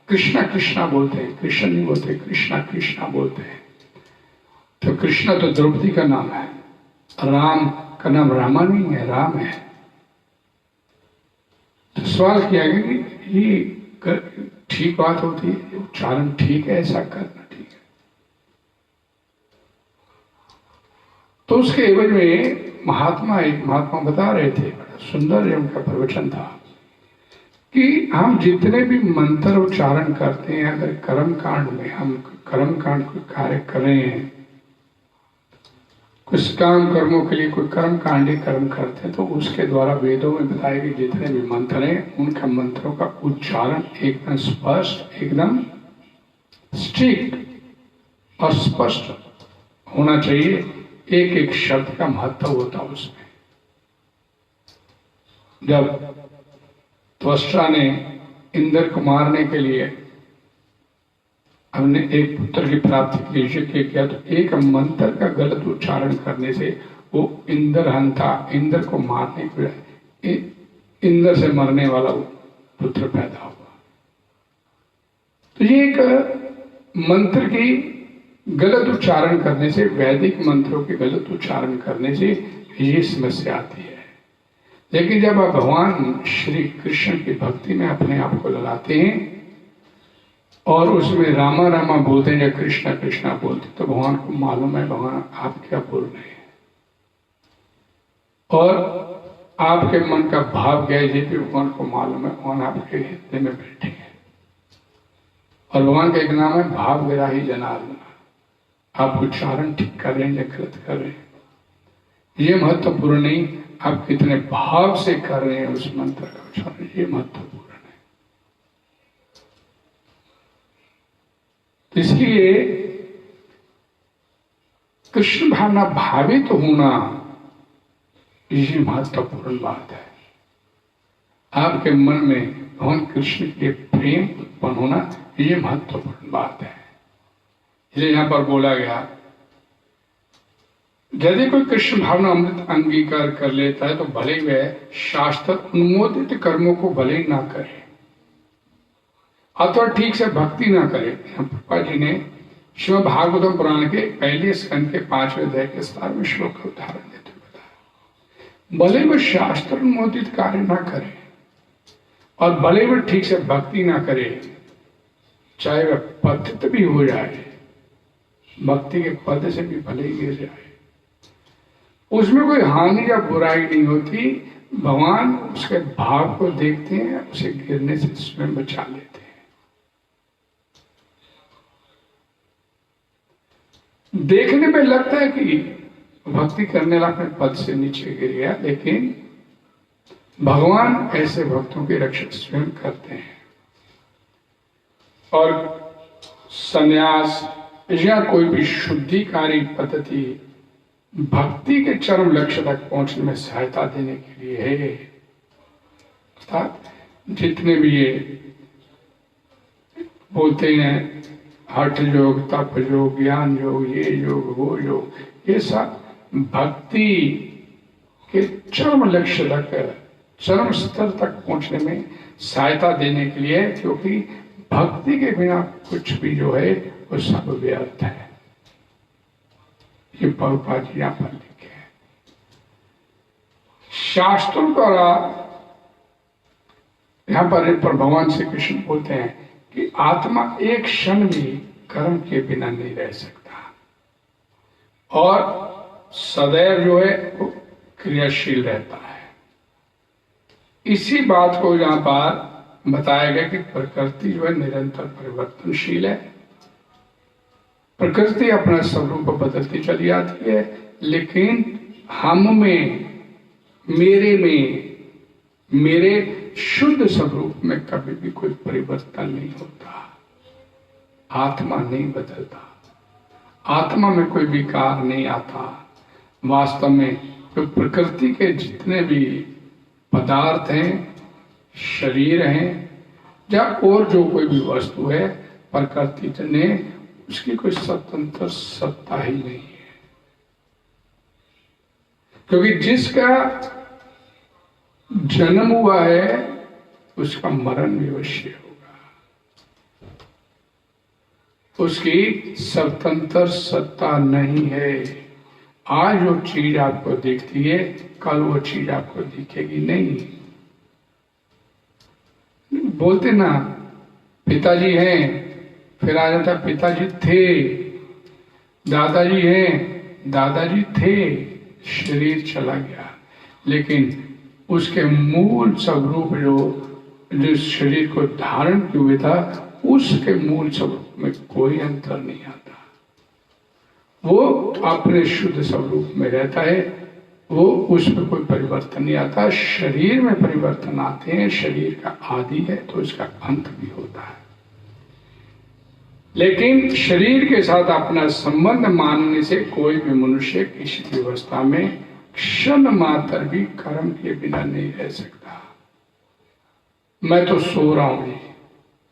कृष्णा कृष्णा बोलते हैं, कृष्ण नहीं बोलते, कृष्णा कृष्णा बोलते हैं। तो कृष्णा तो द्रौपदी का नाम है, राम का नाम रामा नहीं है, राम है। तो सवाल किया गया कि ये ठीक बात होती है, उच्चारण ठीक है, ऐसा करना ठीक है। तो उसके एवज में एक महात्मा बता रहे थे, बड़ा सुंदर उनका प्रवचन था कि हम जितने भी मंत्र उच्चारण करते हैं, अगर कर्म कांड में हम कर्म कांड को कार्य करें, कुछ काम कर्मों के लिए कोई कर्म कांडी कर्म करते हैं, तो उसके द्वारा वेदों में बताए गए जितने भी मंत्र हैं, उनका मंत्रों का उच्चारण एकदम स्पष्ट, एकदम स्ट्रिक्ट और स्पष्ट होना चाहिए। एक एक शब्द का महत्व होता उसमें। जब त्वष्टा ने इंद्र को मारने के लिए हमने एक पुत्र की प्राप्ति के लिए यज्ञ किया, तो एक मंत्र का गलत उच्चारण करने से वो इंद्रहंता, इंद्र को मारने के इंद्र से मरने वाला वो पुत्र पैदा हुआ। तो ये एक मंत्र की गलत उच्चारण करने से, वैदिक मंत्रों के गलत उच्चारण करने से ये समस्या आती है। लेकिन जब आप भगवान श्री कृष्ण की भक्ति में अपने आप को लगाते हैं और उसमें रामा रामा बोलते हैं या कृष्णा कृष्णा बोलते हैं, तो भगवान को मालूम है भगवान आप क्या बोल रहे हैं और आपके मन का भाव क्या है, ये भी भगवान को मालूम है। भगवान आपके हृदय में बैठे हैं और भगवान का एक नाम है भावग्राही जनार्दन। आप उच्चारण ठीक कर रहे हैं या गलत कर रहे हैं, ये महत्वपूर्ण नहीं, आप कितने भाव से कर रहे हैं उस मंत्र का उच्चारण, ये महत्वपूर्ण है। तो इसलिए कृष्ण भावना भावित होना ये महत्वपूर्ण बात है। आपके मन में भगवान कृष्ण के प्रेम उत्पन्न होना ये महत्वपूर्ण बात है। इसलिए यहां पर बोला गया, यदि कोई कृष्ण भावना अमृत अंगीकार कर लेता है तो भले ही वह शास्त्र अनुमोदित कर्मों को भले ही ना करे अथवा ठीक से भक्ति ना करे। प्रभुपाद जी ने श्रीमद् भागवतम पुराण के पहले स्कंद के 5वें अध्याय के 17वें श्लोक का उदाहरण देते हुए बताया, भले वह शास्त्र अनुमोदित कार्य ना करे और भले वह ठीक से भक्ति ना करे, चाहे वह पतित भी हो जाए, भक्ति के पद से भी भले ही गिर जाए, उसमें कोई हानि या बुराई नहीं होती। भगवान उसके भाव को देखते हैं, उसे गिरने से स्वयं बचा लेते हैं। देखने में लगता है कि भक्ति करने वाला अपने पद से नीचे गिर गया, लेकिन भगवान ऐसे भक्तों की रक्षा स्वयं करते हैं। और संन्यास या कोई भी शुद्धिकारी पद्धति भक्ति के चरम लक्ष्य तक पहुंचने में सहायता देने के लिए है। अर्थात जितने भी ये बोलते हैं हठ योग, तप योग, ज्ञान योग, ये योग, वो योग, ये सब भक्ति के चरम लक्ष्य तक, चरम स्तर तक पहुंचने में सहायता देने के लिए, क्योंकि भक्ति के बिना कुछ भी जो है वो सब व्यर्थ है। ये प्रभुपाद जी यहां पर लिखे हैं। शास्त्रों द्वारा यहां पर भगवान श्री कृष्ण बोलते हैं कि आत्मा एक क्षण भी कर्म के बिना नहीं रह सकता और सदैव जो है वो क्रियाशील रहता है। इसी बात को यहाँ पर बताया गया कि प्रकृति जो है निरंतर परिवर्तनशील है। प्रकृति अपना स्वरूप बदलती चली जाती है, लेकिन हम में, मेरे शुद्ध स्वरूप में कभी भी कोई परिवर्तन नहीं होता। आत्मा नहीं बदलता, आत्मा में कोई विकार नहीं आता। वास्तव में तो प्रकृति के जितने भी पदार्थ हैं, शरीर हैं, या और जो कोई भी वस्तु है, प्रकृति ने उसकी कोई स्वतंत्र सत्ता ही नहीं है। क्योंकि जिसका जन्म हुआ है उसका मरण भी अवश्य होगा। उसकी स्वतंत्र सत्ता नहीं है। आज जो चीज आपको दिखती है, कल वो चीज आपको दिखेगी नहीं। बोलते ना पिताजी हैं, फिर आ जाता पिताजी थे, दादाजी हैं, दादाजी थे, शरीर चला गया, लेकिन उसके मूल स्वरूप जो जिस शरीर को धारण किए हुए था, उसके मूल स्वरूप में कोई अंतर नहीं आता। वो अपने शुद्ध स्वरूप में रहता है, वो उसमें कोई परिवर्तन नहीं आता। शरीर में परिवर्तन आते हैं, शरीर का आदि है तो उसका अंत भी होता है। लेकिन शरीर के साथ अपना संबंध मानने से कोई भी मनुष्य किसी भी अवस्था में क्षण मात्र भी कर्म के बिना नहीं रह सकता। मैं तो सो रहा हूं,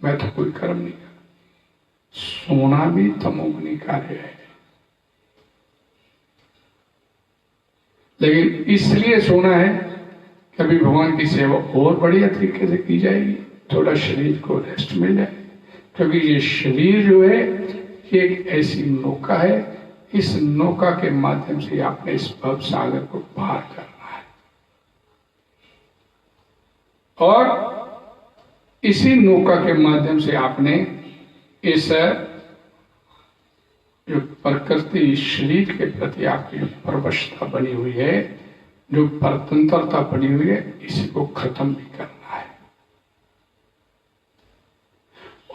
मैं तो कोई कर्म नहीं कर। सोना भी तमोगुणी कार्य है, लेकिन इसलिए सोना है कभी भगवान की सेवा और बढ़िया तरीके से की जाएगी, थोड़ा शरीर को रेस्ट मिल जाए। क्योंकि ये शरीर जो है ये एक ऐसी नौका है, इस नौका के माध्यम से आपने इस भव सागर को पार करना है, और इसी नौका के माध्यम से आपने इस जो प्रकृति शरीर के प्रति आपकी जो परवशता बनी हुई है, जो परतंत्रता बनी हुई है, इसी को खत्म भी करना है।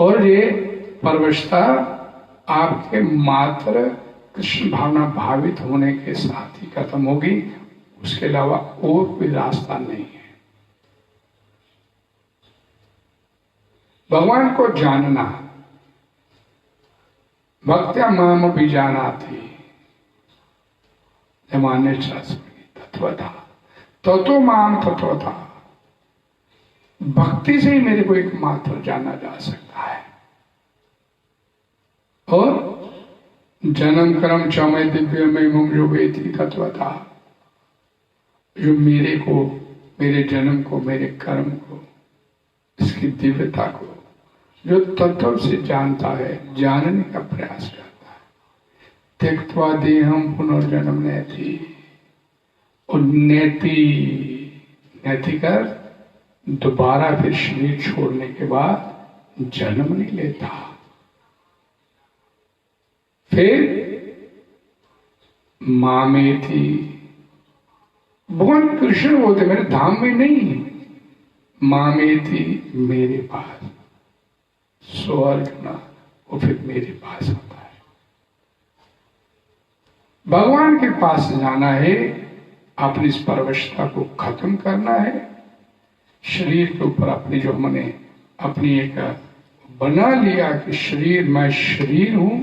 और ये परवशता आपके मात्र कृष्ण भावना भावित होने के साथ ही खत्म होगी, उसके अलावा और कोई रास्ता नहीं है। भगवान को जानना, भक्त्या माम भी जाना थी जमाने तत्वता तो माम तत्वता। भक्ति से ही मेरे को एकमात्र जाना जा सकता है। और जन्म कर्म चमय दिव्य में जो वेदी तत्वता, जो मेरे को, मेरे जन्म को, मेरे कर्म को, इसकी दिव्यता को जो तत्व से जानता है, जानने का प्रयास करता है। त्यक्त्वा देहम पुनर्जन्म नैति, और नैति कर दोबारा फिर शरीर छोड़ने के बाद जन्म नहीं लेता। फिर मामेति, भगवान कृष्ण बोलते मेरे धाम में नहीं, मामेति मेरे पास, स्वर्ग ना, वो फिर मेरे पास आता है। भगवान के पास जाना है, अपनी इस परवशता को खत्म करना है। शरीर के ऊपर अपनी जो हमने अपनी एक बना लिया कि शरीर, मैं शरीर हूं,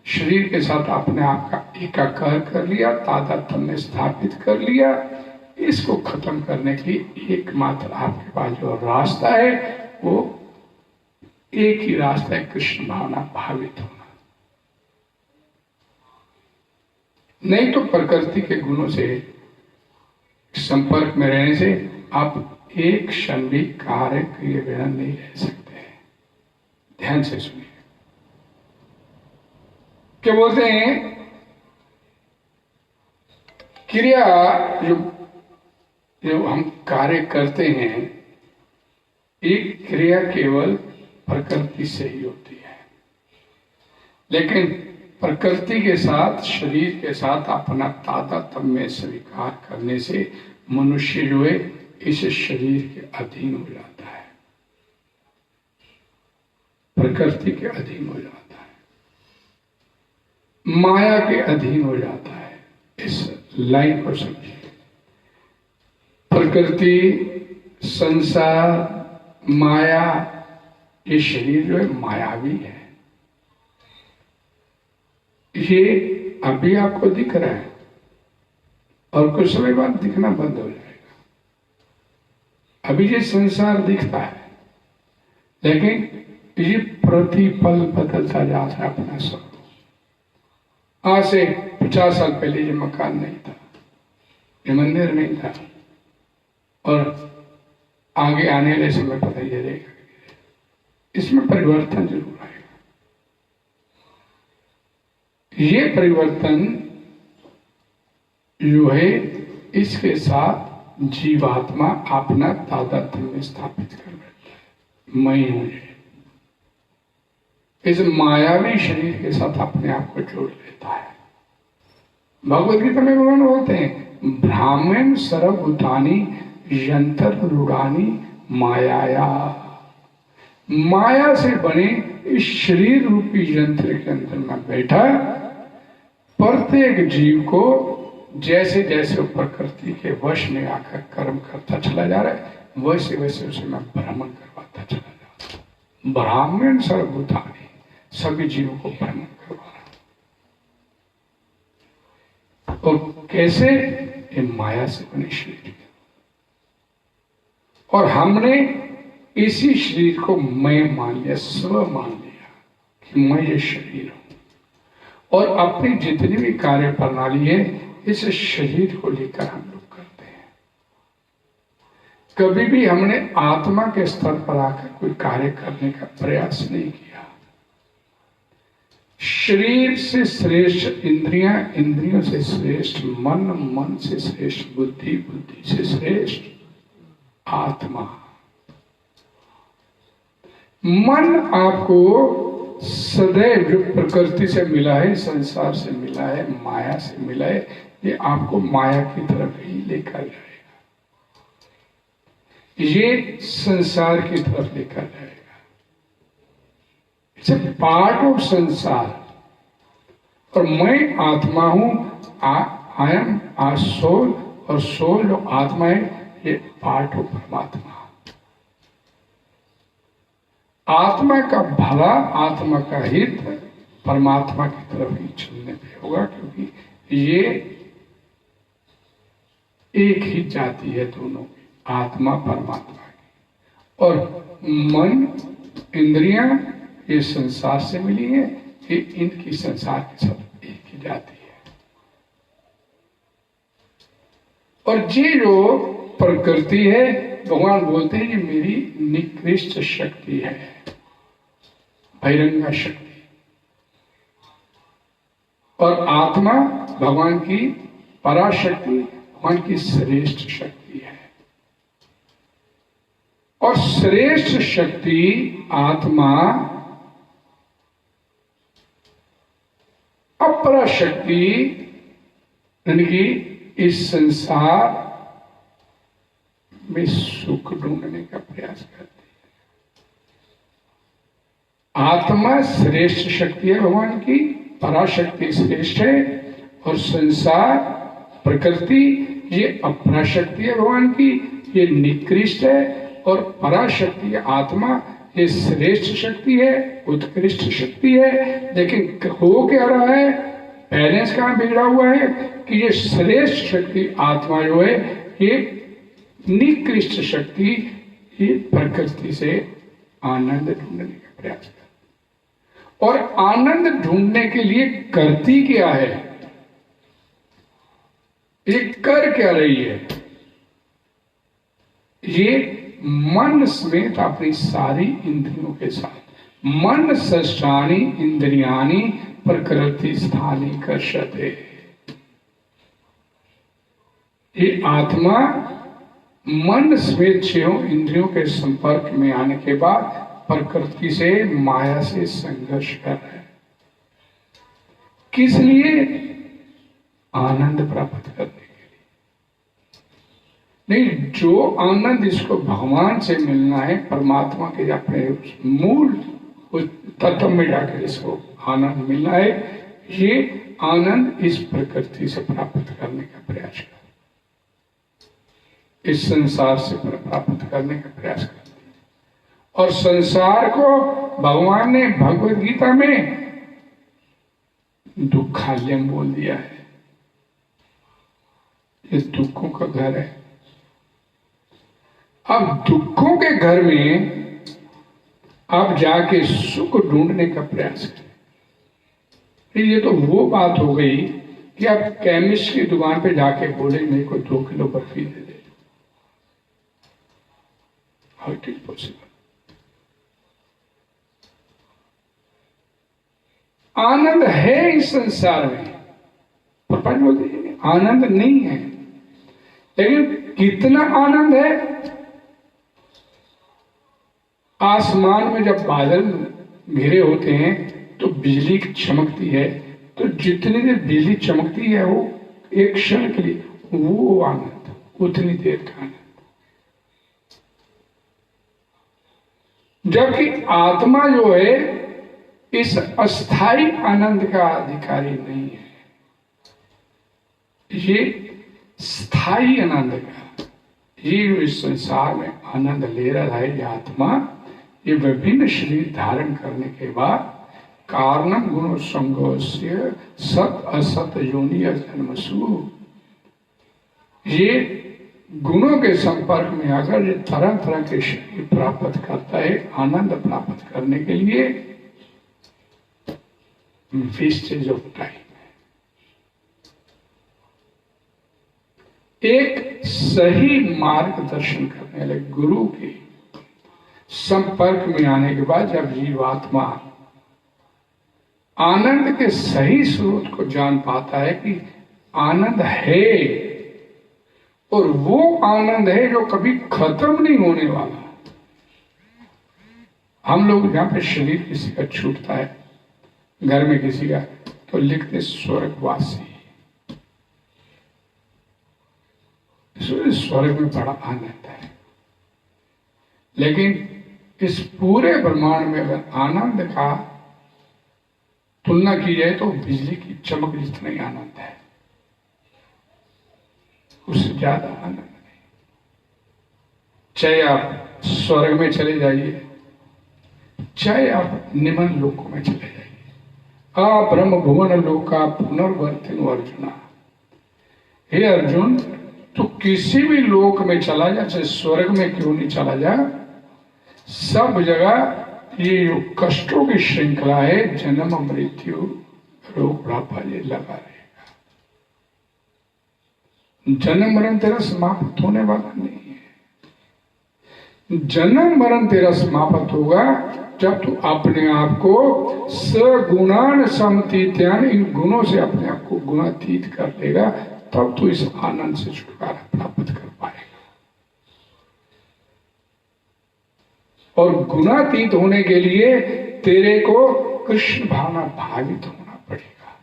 शरीर के साथ अपने आप का एकाकार कर लिया, तादात्म्य स्थापित कर लिया, इसको खत्म करने के लिए एकमात्र आपके पास जो रास्ता है वो एक ही रास्ता है, कृष्ण भावना भावित होना। नहीं तो प्रकृति के गुणों से संपर्क में रहने से आप एक क्षण भी कार्य किए बिना नहीं रह सकते। ध्यान से सुनिए, क्या बोलते हैं, क्रिया जो हम कार्य करते हैं, एक क्रिया केवल प्रकृति से ही होती है, लेकिन प्रकृति के साथ, शरीर के साथ अपना तादात्म्य स्वीकार करने से मनुष्य जो है इस शरीर के अधीन हो जाता है, प्रकृति के अधीन हो जाता है, माया के अधीन हो जाता है। इस लाइन को समझिए। प्रकृति, संसार, माया, ये शरीर जो है मायावी है। ये अभी आपको दिख रहा है और कुछ समय बाद दिखना बंद हो जाएगा। अभी ये संसार दिखता है, लेकिन ये प्रतिपल बदलता जाता है अपना स्वरूप। आज से 50 साल पहले ये मकान नहीं था, ये मंदिर नहीं था, और आगे आने वाले समय पता ही रहेगा। इसमें परिवर्तन जरूर आएगा। ये परिवर्तन जो है, इसके साथ जीवात्मा अपना तादात्म्य स्थापित कर बैठता है। मैं हूं ये, इस मायावी शरीर के साथ अपने आप को जोड़ लेता है। भगवद गीता में भगवान बोलते हैं, ब्राह्मण सर्वभूतानि यंत्र रूढ़ानी माया। माया से बने इस शरीर रूपी यंत्र के अंदर मैं बैठा, प्रत्येक जीव को जैसे जैसे प्रकृति के वश में आकर कर्म करता चला जा रहा है, वैसे वैसे उसे मैं भ्रमण करवाता चला जा रहा हूं। ब्राह्मण सर्वभूतानि, सभी जीवों को भ्रमण करवा रहा हूं। और कैसे? ये माया से बने शरीर। और हमने इसी शरीर को मैं मान लिया, स्व मान लिया कि मैं ये शरीर हूं, और अपनी जितनी भी कार्य प्रणाली है इस शरीर को लेकर हम लोग करते हैं। कभी भी हमने आत्मा के स्तर पर आकर कोई कार्य करने का प्रयास नहीं किया। शरीर से श्रेष्ठ इंद्रियां, इंद्रियों से श्रेष्ठ मन, मन से श्रेष्ठ बुद्धि, बुद्धि से श्रेष्ठ आत्मा। मन आपको सदैव जो प्रकृति से मिला है, संसार से मिला है, माया से मिला है, ये आपको माया की तरफ ही लेकर जाएगा, ये संसार की तरफ लेकर जाएगा। इट्स ए पार्ट ऑफ संसार। और मैं आत्मा हूं, आई एम आ सोल, और सोल जो आत्मा है ये पार्ट ऑफ परमात्मा। आत्मा का भला, आत्मा का हित परमात्मा की तरफ ही चलने पे होगा, क्योंकि ये एक ही जाति है दोनों की, आत्मा परमात्मा की। और मन, इंद्रियां ये संसार से मिली है, ये इनकी संसार के साथ एक ही जाति है। और ये जो प्रकृति है, भगवान बोलते हैं ये मेरी निकृष्ट शक्ति है, बहिरंगा शक्ति। और आत्मा भगवान की पराशक्ति, भगवान की श्रेष्ठ शक्ति है। और श्रेष्ठ शक्ति आत्मा अपराशक्ति यानी इस संसार में सुख ढूंढने का प्रयास करती है। आत्मा श्रेष्ठ शक्ति है भगवान की, पराशक्ति श्रेष्ठ है, और संसार प्रकृति ये अपराशक्ति है भगवान की, ये निकृष्ट है, और पराशक्ति आत्मा ये श्रेष्ठ शक्ति है, उत्कृष्ट शक्ति है। लेकिन हो क्या रहा है, बैलेंस कहां बिगड़ा हुआ है कि ये श्रेष्ठ शक्ति आत्मा जो है ये निकृष्ट शक्ति ये प्रकृति से आनंद ढूंढने का प्रयास करती। और आनंद ढूंढने के लिए करती क्या है, ये कर क्या रही है? ये मन समेत अपनी सारी इंद्रियों के साथ, मन षष्ठानि इंद्रियाणि प्रकृति स्थानी कर्षते। ये आत्मा मन समेत 6 इंद्रियों के संपर्क में आने के बाद प्रकृति से, माया से संघर्ष कर रहा है। किस लिए? आनंद प्राप्त करने के लिए। नहीं, जो आनंद इसको भगवान से मिलना है, परमात्मा के अपने मूल उस तत्व में जाकर इसको आनंद मिलना है, ये आनंद इस प्रकृति से प्राप्त करने का प्रयास कर, इस संसार से प्राप्त करने का प्रयास कर। और संसार को भगवान ने भगवत गीता में दुखालयम बोल दिया है। ये दुखों का घर है। अब दुखों के घर में आप जाके सुख ढूंढने का प्रयास करें। ये तो वो बात हो गई कि आप केमिस्ट की दुकान पे जाके बोले मेरे को 2 किलो बर्फी दे दे। How it is possible? आनंद है इस संसार में, पर बोलते हैं आनंद नहीं है। लेकिन कितना आनंद है? आसमान में जब बादल घिरे होते हैं तो बिजली चमकती है, तो जितनी देर बिजली चमकती है वो एक क्षण के लिए, वो आनंद, उतनी देर का आनंद। जबकि आत्मा जो है इस अस्थाई आनंद का अधिकारी नहीं है, ये स्थायी आनंद का, ये इस संसार में आनंद ले रहा है। ये आत्मा ये विभिन्न शरीर धारण करने के बाद कारणम गुण संगोस्य सत असत योनि जन्मसु, ये गुणों के संपर्क में आकर ये तरह तरह के शरीर प्राप्त करता है। आनंद प्राप्त करने के लिए वेस्टेज ऑफ टाइम। एक सही मार्गदर्शन करने वाले गुरु के संपर्क में आने के बाद जब जीवात्मा आनंद के सही स्रोत को जान पाता है कि आनंद है, और वो आनंद है जो कभी खत्म नहीं होने वाला। हम लोग जहां पे शरीर किसी का छूटता है, घर में किसी का, तो लिखते स्वर्गवासी। स्वर्ग में बड़ा आनंद है। लेकिन इस पूरे ब्रह्मांड में अगर आनंद का तुलना की जाए तो बिजली की चमक जितना ही आनंद है, उससे ज्यादा आनंद नहीं। चाहे आप स्वर्ग में चले जाइए, चाहे आप निम्न लोकों में चले जाइए, आ ब्रह्म भुवन लोका पुनर्वर्तिनो अर्जुना। हे अर्जुन, तो किसी भी लोक में चला जा, चाहे स्वर्ग में क्यों नहीं चला जा, सब जगह ये जो कष्टों की श्रृंखला है, जन्म मृत्यु रोग बुढ़ापा, ये लगा रहेगा। जन्म मरण तेरा समाप्त होने वाला नहीं है। जन्म मरण तेरा समाप्त होगा जब तू अपने आप को सगुणान समतीत्यान, इन गुणों से अपने आप को गुणातीत कर लेगा, तब तू इस आनंद से छुटकारा प्राप्त कर पाएगा। और गुणातीत होने के लिए तेरे को कृष्ण भावना भावित होना पड़ेगा।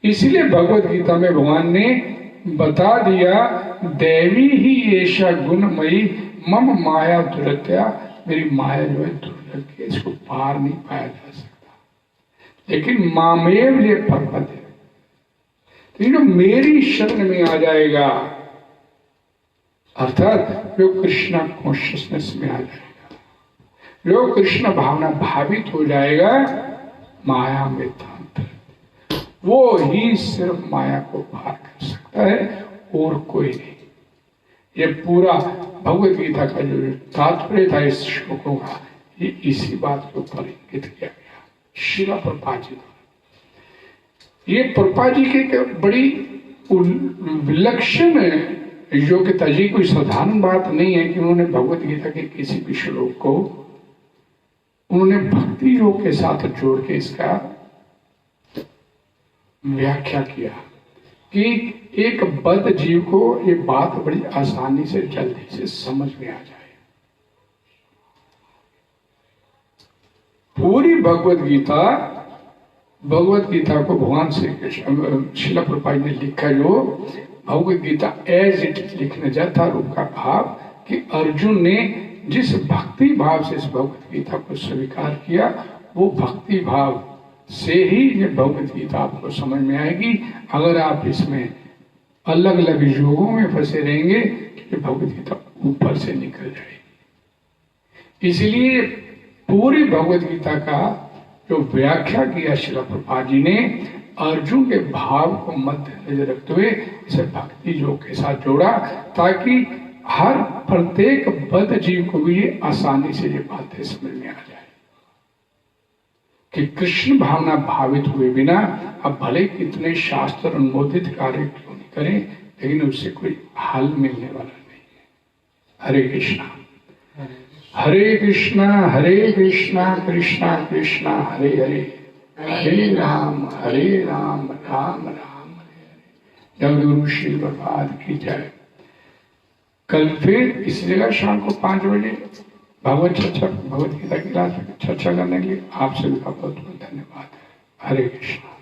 इसलिए भगवत गीता में भगवान ने बता दिया, देवी ही ऐसा गुणमयी मम माया दुरत्या, मेरी माया जो है दुर्लभ है, इसको पार नहीं पाया जा सकता। लेकिन मामेव ये पर्वत है, तो जो मेरी शरण में आ जाएगा, अर्थात जो कृष्णा कॉन्शियसनेस में आ जाएगा, जो कृष्ण भावना भावित हो जाएगा, माया में तांत्रिक, वो ही सिर्फ माया को पार कर सकता है और कोई नहीं। ये पूरा भगवत गीता का जो तात्पर्य था इस श्लोकों का, ये इसी बात के ऊपर इंगित किया गया श्रील प्रभुपाद जी द्वारा। ये प्रभुपाद जी की बड़ी विलक्षण योग्यता जी, कोई साधारण बात नहीं है कि उन्होंने भगवत गीता के किसी भी श्लोक को उन्होंने भक्ति योग के साथ जोड़ के इसका व्याख्या किया कि एक बद्ध जीव को ये बात बड़ी आसानी से जल्दी से समझ में आ जाए। पूरी भगवत गीता भगवत गीता को भगवान श्री कृष्ण शिला प्रभुपाद ने लिखा, जो Bhagavad Gita as it is लिखने जाता और उनका भाव कि अर्जुन ने जिस भक्ति भाव से इस भगवत गीता को स्वीकार किया, वो भक्ति भाव से ही ये भगवत गीता आपको समझ में आएगी। अगर आप इसमें अलग अलग योगों में फंसे रहेंगे तो भगवत गीता ऊपर से निकल जाएगी। इसलिए पूरी भगवत गीता का जो व्याख्या किया श्रील प्रभुपाद जी ने, अर्जुन के भाव को मध्य नजर रखते हुए इसे भक्ति योग के साथ जोड़ा, ताकि हर प्रत्येक बद्ध जीव को भी ये आसानी से ये बातें समझ में आ जाए कि कृष्ण भावना भावित हुए बिना अब भले कितने शास्त्र अनुमोदित कार्य क्यों नहीं करें, लेकिन उससे कोई हल मिलने वाला नहीं है। हरे कृष्णा हरे कृष्णा कृष्णा कृष्णा हरे हरे, हरे राम राम राम हरे हरे। जगद्गुरु श्री प्रभुपाद की जय। कल फिर इसी जगह शाम को 5 बजे भगवत गीता की क्लास चर्चा करने के लिए आप सभी का बहुत बहुत धन्यवाद है। हरे कृष्णा।